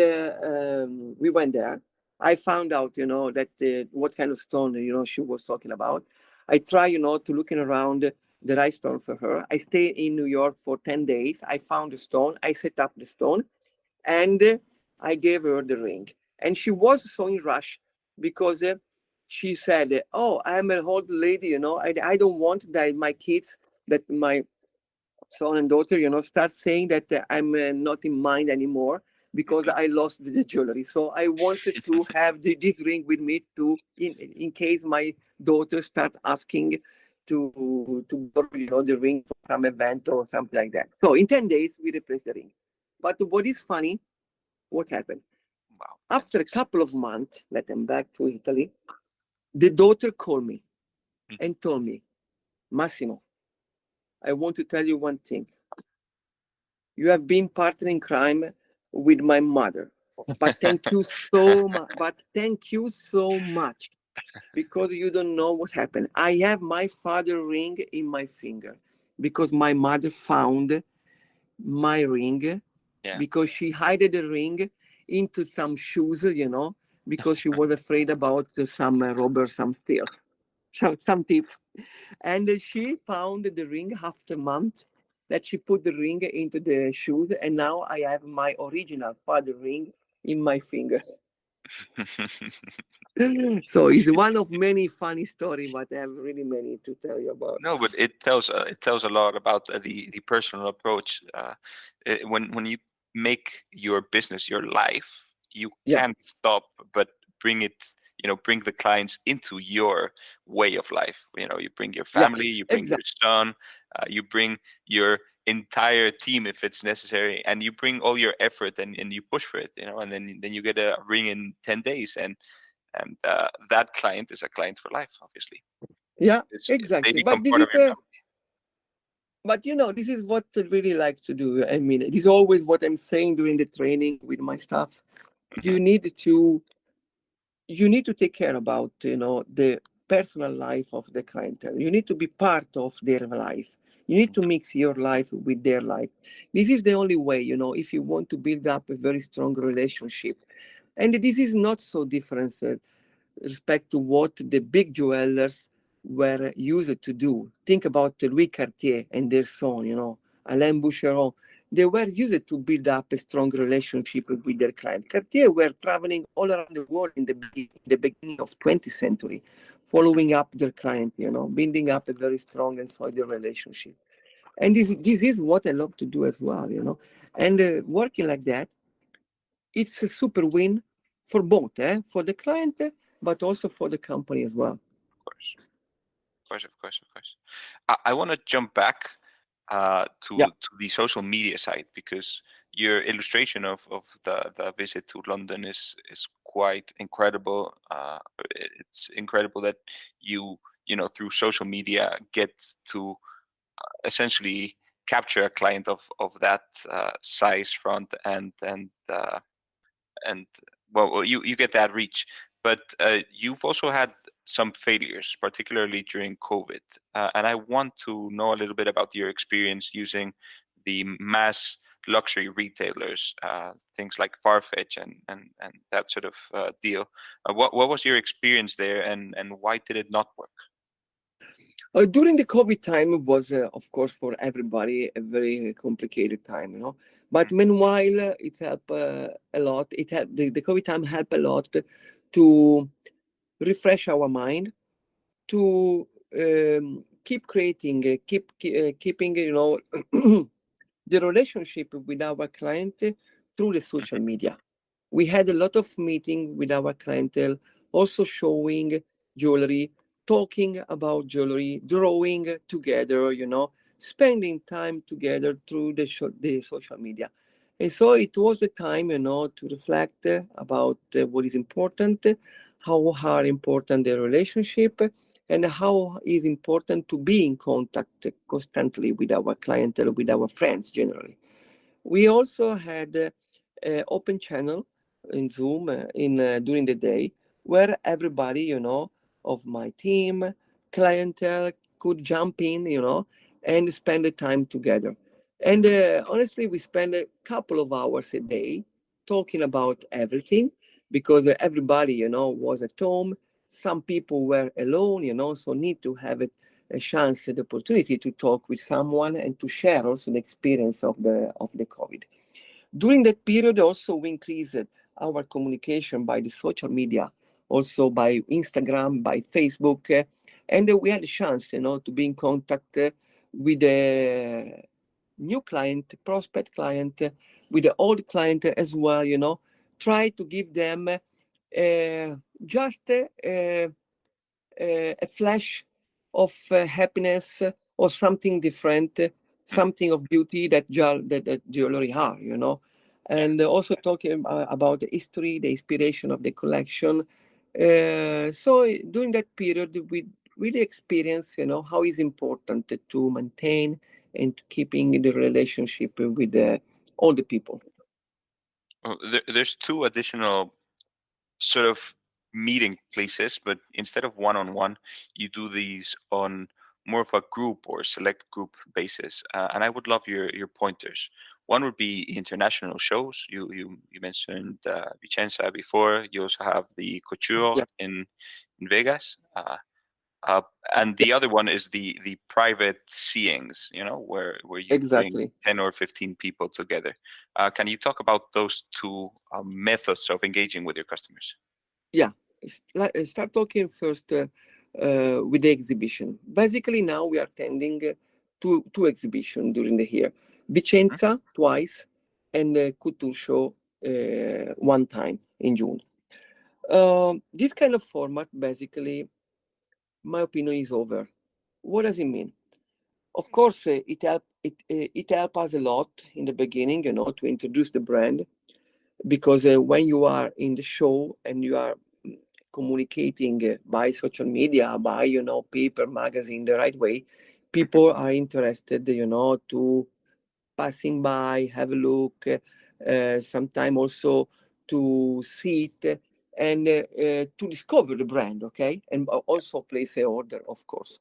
Speaker 2: we went there. I found out, that what kind of stone, she was talking about. I try, to looking around the right stone for her. I stayed in New York for 10 days. I found the stone. I set up the stone, and I gave her the ring. And she was so in rush because she said, oh, I'm an old lady, I don't want that my kids, that my son and daughter, start saying that I'm not in mind anymore because I lost the jewelry. So I wanted to have this ring with me in case my daughter start asking to borrow, the ring for some event or something like that. So in 10 days, we replaced the ring. But what is funny, what happened?
Speaker 3: Wow.
Speaker 2: After a couple of months, let them back to Italy, the daughter called me and told me, Massimo, I want to tell you one thing. You have been partner in crime with my mother, but thank you so much. But thank you so much, because you don't know what happened. I have my father ring in my finger because my mother found my ring because she hid the ring into some shoes, because she was afraid about some robber, some steal, some thief. And she found the ring after a month that she put the ring into the shoes, and now I have my original father ring in my finger. So it's one of many funny stories, but I have really many to tell you about.
Speaker 3: No, but it tells a lot about the personal approach. When you make your business your life, you can't stop but bring it. Bring the clients into your way of life. You bring your family, you bring your son, you bring your entire team if it's necessary, and you bring all your effort and you push for it. And then you get a ring in 10 days, and that client is a client for life, obviously.
Speaker 2: Exactly.
Speaker 3: They become part of your family.
Speaker 2: But this is what I really like to do. I mean, it is always what I'm saying during the training with my staff. You need to take care about the personal life of the clientele. You need to be part of their life. You need to mix your life with their life. This is the only way, if you want to build up a very strong relationship. And this is not so different respect to what the big jewelers were used to do. Think about Louis Cartier and their son, Alain Boucheron. They were used to build up a strong relationship with their client. Cartier were traveling all around the world in the beginning of 20th century, following up their client, building up a very strong and solid relationship. And this is what I love to do as well, And working like that, it's a super win for both, for the client, but also for the company as well.
Speaker 3: Of course. I want to jump back to the social media side, because your illustration of the visit to London is quite incredible. It's incredible that you through social media get to essentially capture a client of that size, front and well, you get that reach. But you've also had some failures, particularly during COVID. And I want to know a little bit about your experience using the mass luxury retailers, things like Farfetch and that sort of deal. What was your experience there, and why did it not work?
Speaker 2: During the COVID time, it was, of course, for everybody, a very complicated time, But meanwhile, it helped a lot. The COVID time helped a lot to refresh our mind, to keep creating, keeping, the relationship with our client through the social media. We had a lot of meeting with our clientele, also showing jewelry, talking about jewelry, drawing together, spending time together through the social media. And so it was the time, to reflect about what is important, how are important the relationship, and how is important to be in contact constantly with our clientele, with our friends generally. We also had an open channel in Zoom during the day, where everybody, of my team, clientele could jump in, and spend the time together. And honestly, we spend a couple of hours a day talking about everything, because everybody, was at home. Some people were alone, so need to have a chance, the opportunity to talk with someone and to share also the experience of the COVID. During that period, also we increased our communication by the social media, also by Instagram, by Facebook, and we had a chance, to be in contact with the new client, prospect client, with the old client as well, try to give them just a flash of happiness or something different, something of beauty that jewelry are, and also talking about the history, the inspiration of the collection. So during that period, we really experienced, how is important to maintain and keeping the relationship with all the people.
Speaker 3: There's two additional sort of meeting places, but instead of one-on-one, you do these on more of a group or select group basis. And I would love your pointers. One would be international shows. You mentioned Vicenza before. You also have the Couture in Vegas. And the other one is the private seeings, where you bring 10 or 15 people together. Can you talk about those two methods of engaging with your customers?
Speaker 2: Yeah, start talking first with the exhibition. Basically, now we are attending two exhibitions during the year. Vicenza twice, and Couture show one time in June. This kind of format, basically, my opinion, is over. What does it mean? Of course, it helped us a lot in the beginning, to introduce the brand, because when you are in the show and you are communicating by social media, by paper, magazine, the right way, people are interested, to passing by, have a look, sometime also to see it and to discover the brand, okay, and also place an order, of course.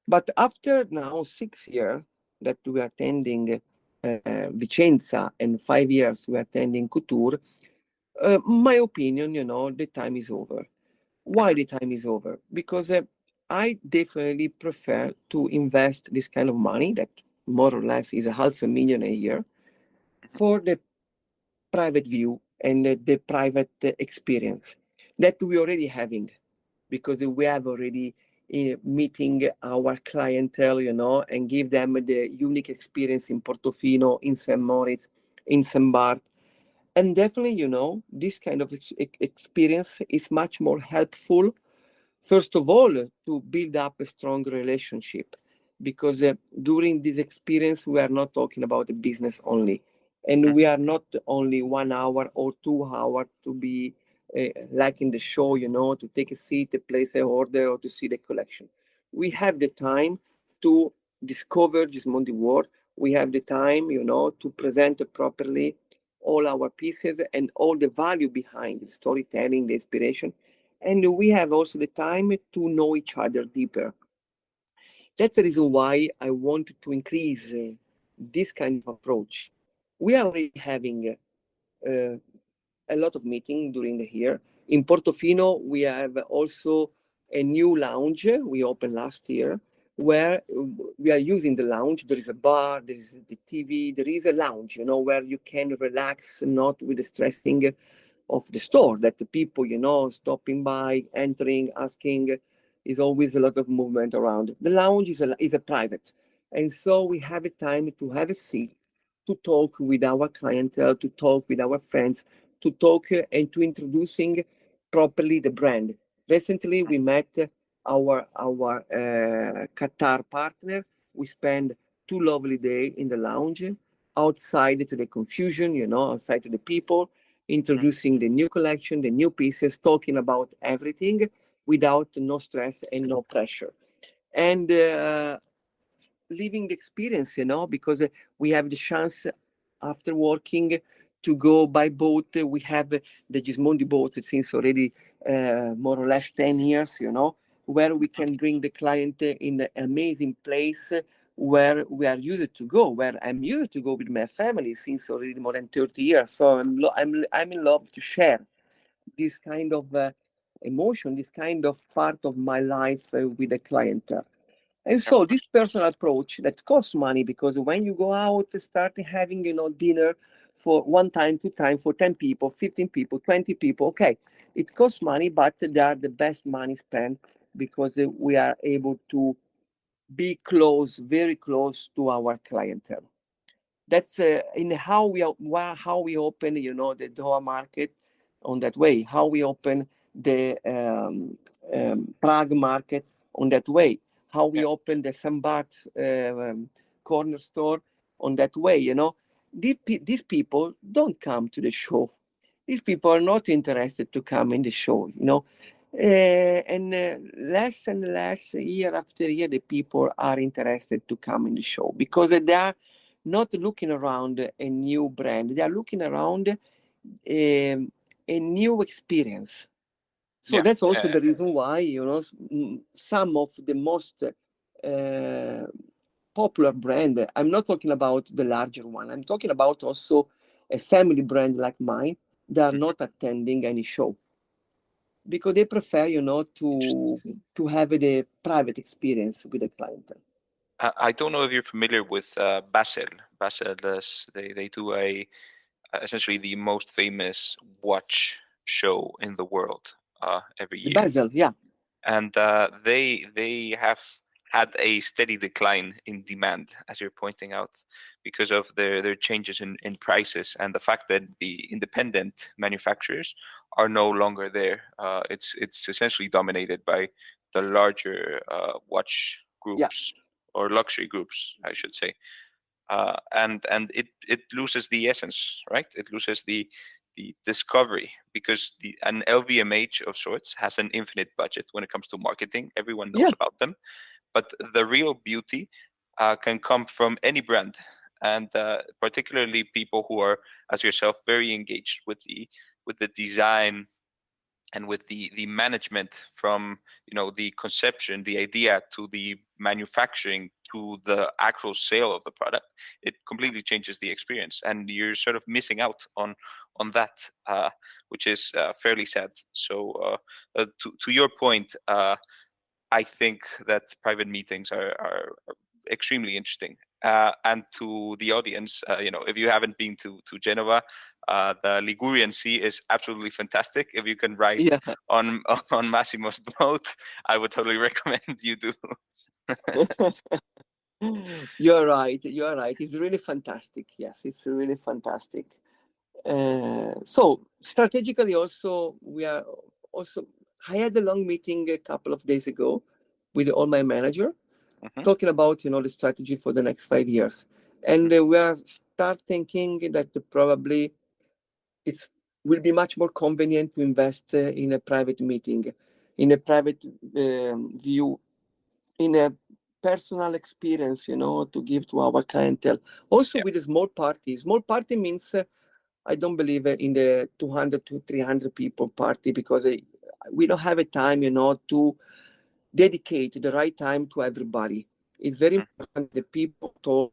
Speaker 2: But after now 6 years, that we are attending Vicenza, and 5 years we are attending Couture, my opinion, the time is over. Why the time is over? Because I definitely prefer to invest this kind of money, that more or less is $500,000 a year, for the private view and the private experience that we already having, because we have already meeting our clientele, and give them the unique experience in Portofino, in St. Moritz, in St. Barth. And definitely, this kind of experience is much more helpful, first of all, to build up a strong relationship, because during this experience, we are not talking about the business only. And we are not only 1 hour or 2 hours to be like in the show, to take a seat, to place an order, or to see the collection. We have the time to discover Gismondi world. We have the time, to present properly all our pieces and all the value behind the storytelling, the inspiration. And we have also the time to know each other deeper. That's the reason why I wanted to increase this kind of approach. We are already having a lot of meetings during the year. In Portofino, we have also a new lounge we opened last year, where we are using the lounge. There is a bar, there is the TV, there is a lounge, where you can relax, not with the stressing of the store, that the people, stopping by, entering, asking, is always a lot of movement around. The lounge is a private. And so we have a time to have a seat, to talk with our clientele, to talk with our friends, to talk and to introducing properly the brand. Recently, we met our Qatar partner. We spent 2 lovely days in the lounge, outside to the confusion, outside to the people, introducing the new collection, the new pieces, talking about everything without no stress and no pressure. And living the experience, because we have the chance after working to go by boat. We have the Gismondi boat since already more or less 10 years, where we can bring the client in an amazing place where we are used to go, where I'm used to go with my family since already more than 30 years. So I'm in love to share this kind of emotion, this kind of part of my life with the client. And so this personal approach that costs money, because when you go out, start having, dinner for 1 time, 2 time, for 10 people, 15 people, 20 people, okay, it costs money, but they are the best money spent, because we are able to be close, very close to our clientele. That's in how we open, the Doha market on that way, how we open the Prague market on that way, how we open the St. Bart's corner store on that way, These people don't come to the show. These people are not interested to come in the show, and less and less, year after year, the people are interested to come in the show, because they are not looking around a new brand. They are looking around a new experience. So that's also the reason why, some of the most popular brand, I'm not talking about the larger one, I'm talking about also a family brand like mine, they are not attending any show, because they prefer, to have the private experience with the client.
Speaker 3: I don't know if you're familiar with Basel. Basel does, they do essentially the most famous watch show in the world every year.
Speaker 2: Basel, yeah.
Speaker 3: And they have had a steady decline in demand, as you're pointing out, because of their changes in prices and the fact that the independent manufacturers are no longer there. It's essentially dominated by the larger watch groups, or luxury groups, I should say. And it loses the essence, right? It loses the discovery, because an LVMH of sorts has an infinite budget when it comes to marketing. Everyone knows about them, but the real beauty can come from any brand, and particularly people who are, as yourself, very engaged with the design and with the management from the conception, the idea, to the manufacturing, to the actual sale of the product, it completely changes the experience, and you're sort of missing out on that, which is fairly sad. So to your point, I think that private meetings are extremely interesting. And to the audience, if you haven't been to Genoa, the Ligurian Sea is absolutely fantastic. If you can ride on Massimo's boat, I would totally recommend you do.
Speaker 2: You're right. You're right. It's really fantastic. Yes, it's really fantastic. So strategically, also I had a long meeting a couple of days ago with all my manager, talking about the strategy for the next 5 years, and we are start thinking that probably it will be much more convenient to invest in a private meeting, in a private view, in a personal experience, to give to our clientele. Also with a small party. Small party means I don't believe in the 200 to 300 people party, because we don't have a time, to dedicate the right time to everybody. It's very important that people talk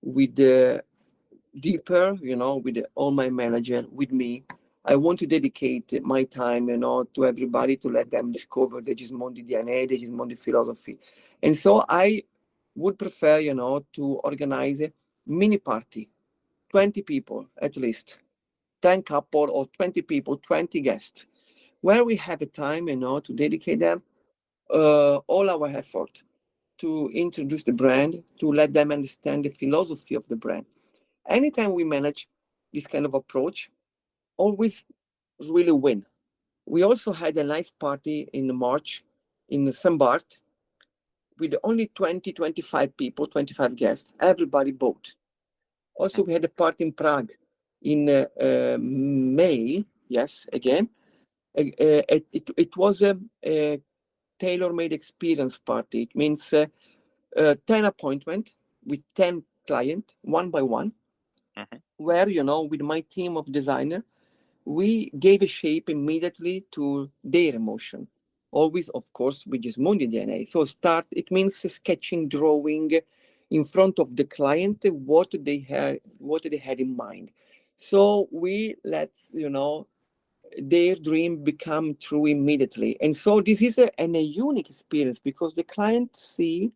Speaker 2: with the deeper, with all my manager, with me. I want to dedicate my time, to everybody, to let them discover the Gismondi DNA, the Gismondi philosophy. And so I would prefer, to organize a mini party, 20 people at least, 10 couple or 20 people, 20 guests, where we have a time, to dedicate them all our effort to introduce the brand, to let them understand the philosophy of the brand. Anytime we manage this kind of approach, always really win. We also had a nice party in March in St. Bart with only 20, 25 people, 25 guests. Everybody bought. Also, we had a party in Prague in May. Yes, again. It was a tailor-made experience party. It means 10 appointments with 10 clients, one by one, where, with my team of designer, we gave a shape immediately to their emotion. Always, of course, with Gismondi DNA. So it means sketching, drawing in front of the client what they had in mind. So we let, their dream become true immediately. And so this is a unique experience, because the client see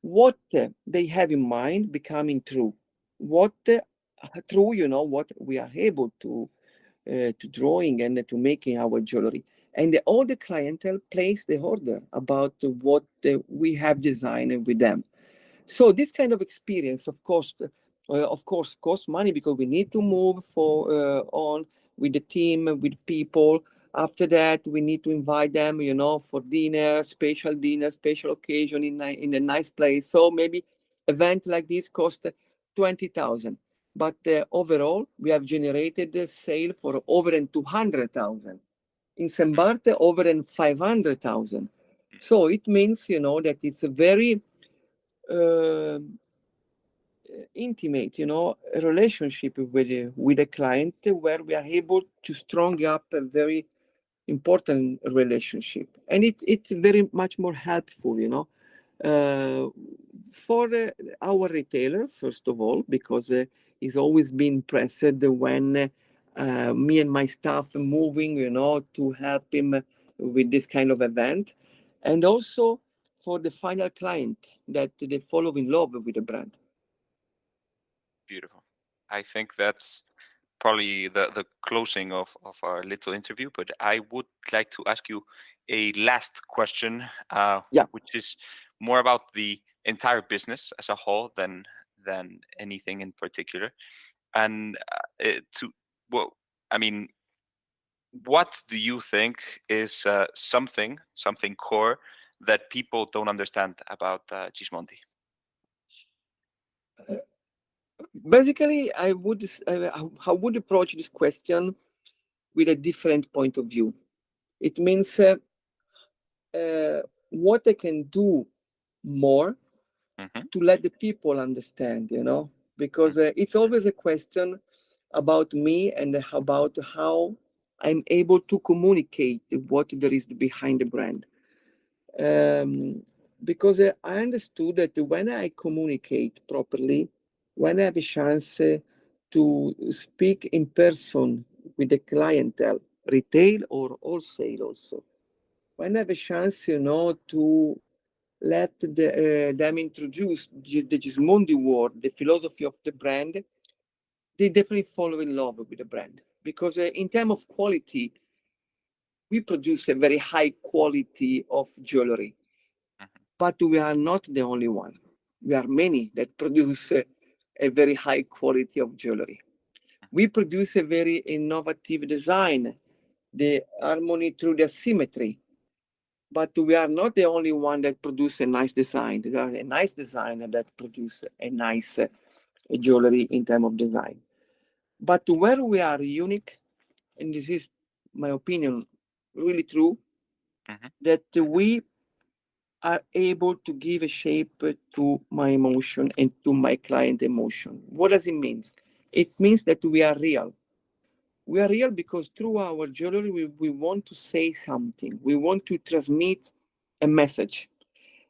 Speaker 2: what they have in mind becoming true. What what we are able to drawing and to making our jewelry. And all the clientele place the order about what we have designed with them. So this kind of experience, of course, costs money, because we need to move on with the team, with people. After that, we need to invite them, for dinner, special occasion in a nice place. So maybe event like this cost 20,000. But overall, we have generated a sale for over 200,000. In St. Bart, over 500,000. So it means, that it's a very intimate, relationship with a client, where we are able to strong up a very important relationship. And it's very much more helpful, for our retailer, first of all, because he's always been pressed when me and my staff moving, to help him with this kind of event. And also for the final client, that they fall in love with the brand.
Speaker 3: Beautiful. I think that's probably the closing of our little interview, but I would like to ask you a last question, which is more about the entire business as a whole than anything in particular. And what do you think is something core that people don't understand about Gismondi?
Speaker 2: Basically, I would approach this question with a different point of view. It means what I can do more to let the people understand, because it's always a question about me and about how I'm able to communicate what there is behind the brand. Because I understood that when I communicate properly, when I have a chance to speak in person with the clientele, retail or wholesale also, when I have a chance, to let them introduce the Gismondi word, the philosophy of the brand, they definitely fall in love with the brand. Because in terms of quality, we produce a very high quality of jewelry. But we are not the only one. We are many that produce a very high quality of jewelry. We produce a very innovative design, the harmony through the symmetry. But we are not the only one that produce a nice design. There are a nice designer that produce a nice jewelry in terms of design. But where we are unique, and this is my opinion, really true, that we are able to give a shape to my emotion and to my client emotion. What does it mean? It means that we are real. We are real because through our jewelry, we want to say something. We want to transmit a message.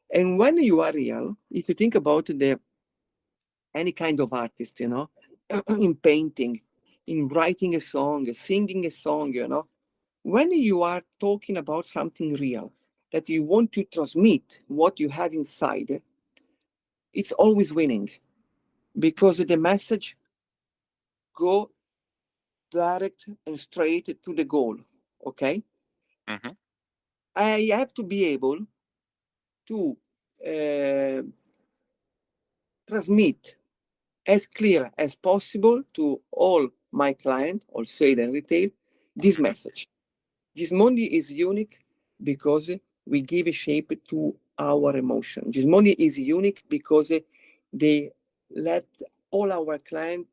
Speaker 2: And when you are real, if you think about any kind of artist, in painting, in writing a song, singing a song, when you are talking about something real, that you want to transmit what you have inside, it's always winning, because the message go direct and straight to the goal, okay? I have to be able to transmit as clear as possible to all my clients, wholesale and retail, this message. Gismondi is unique because we give a shape to our emotion. Gismondi is unique because they let all our clients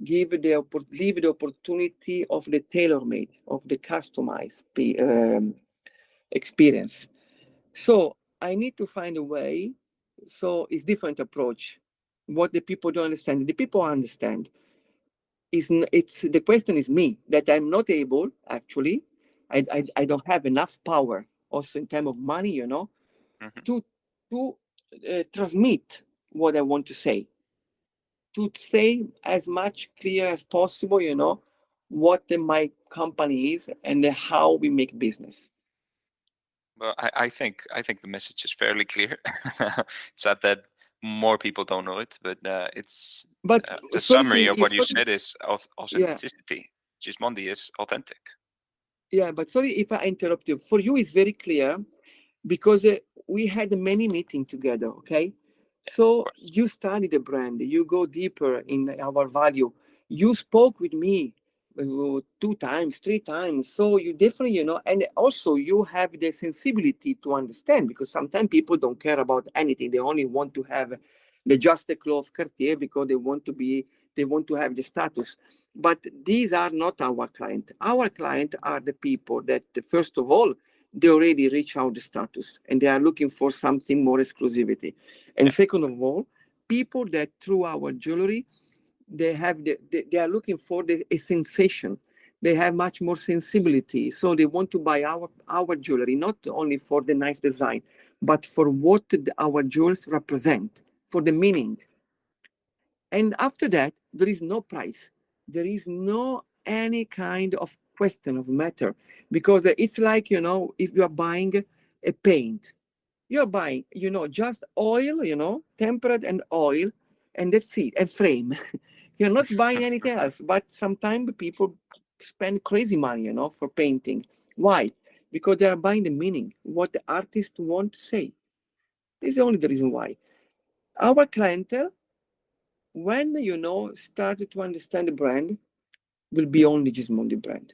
Speaker 2: leave the opportunity of the tailor-made, of the customized experience. So I need to find a way. So it's different approach. What the people don't understand, the people understand. It's the question is me, that I'm not able, actually, I don't have enough power, also in terms of money, to transmit what I want to say as much clear as possible, what my company is and how we make business.
Speaker 3: Well, I think the message is fairly clear. It's not that more people don't know it, but it's the summary of what you said is authenticity. Gismondi is authentic.
Speaker 2: Yeah, but sorry if I interrupt you. For you, it's very clear because we had many meetings together, okay? So you study the brand, you go deeper in our value. You spoke with me 2 times, 3 times. So you definitely, and also you have the sensibility to understand, because sometimes people don't care about anything. They only want to have the just cloth Cartier because they want to have the status. But these are not our client. Our client are the people that, first of all, they already reach out the status and they are looking for something more exclusivity. And second of all, people that through our jewelry, they are looking for a sensation. They have much more sensibility. So they want to buy our jewelry, not only for the nice design, but for what our jewels represent, for the meaning. And after that, there is no price. There is no any kind of question of matter, because it's like, if you are buying a paint, you're buying, just oil, tempered and oil, and that's it, a frame. You're not buying anything else. But sometimes people spend crazy money, for painting. Why? Because they are buying the meaning, what the artist want to say. This is only the reason why. Our clientele, when started to understand the brand, will be only Gismondi brand.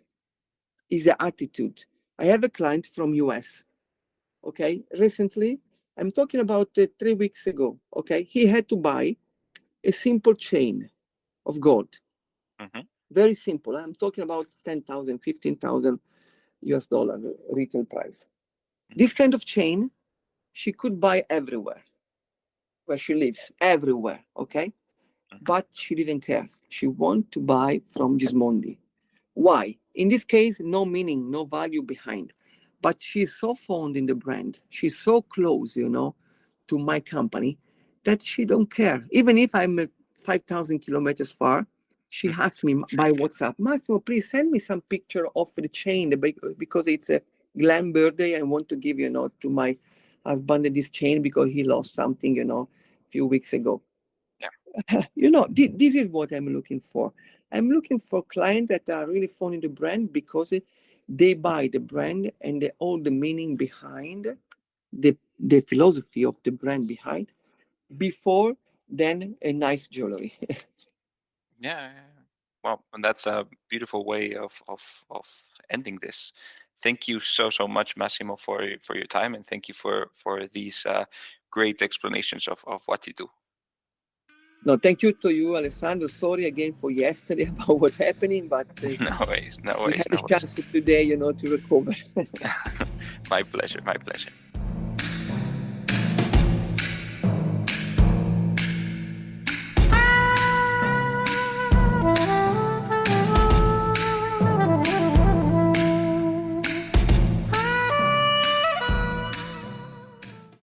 Speaker 2: Is the attitude. I have a client from US. Okay, recently, I'm talking about 3 weeks ago. Okay, he had to buy a simple chain of gold. Very simple. I'm talking about 10,000, 15,000 US dollar retail price. This kind of chain, she could buy everywhere where she lives, everywhere. Okay. But she didn't care. She wanted to buy from Gismondi. Why? In this case, no meaning, no value behind. But she's so fond in the brand. She's so close, you know, to my company that she don't care. Even if I'm 5,000 kilometers far, she asks me by WhatsApp, Massimo, please send me some picture of the chain because it's a Glenn birthday. I want to give, you know, to my husband this chain because he lost something, you know, a few weeks ago. Yeah. You know, this is what I'm looking for. I'm looking for clients that are really fond in the brand because they buy the brand and all the meaning behind the philosophy of the brand behind before then a nice jewelry.
Speaker 3: Yeah. Well, and that's a beautiful way of ending this. Thank you so much, Massimo, for your time, and thank you for these great explanations of what you do.
Speaker 2: No, thank you to you, Alessandro. Sorry again for yesterday about what's happening, but
Speaker 3: no worries.
Speaker 2: We had a chance today, you know, to recover.
Speaker 3: My pleasure.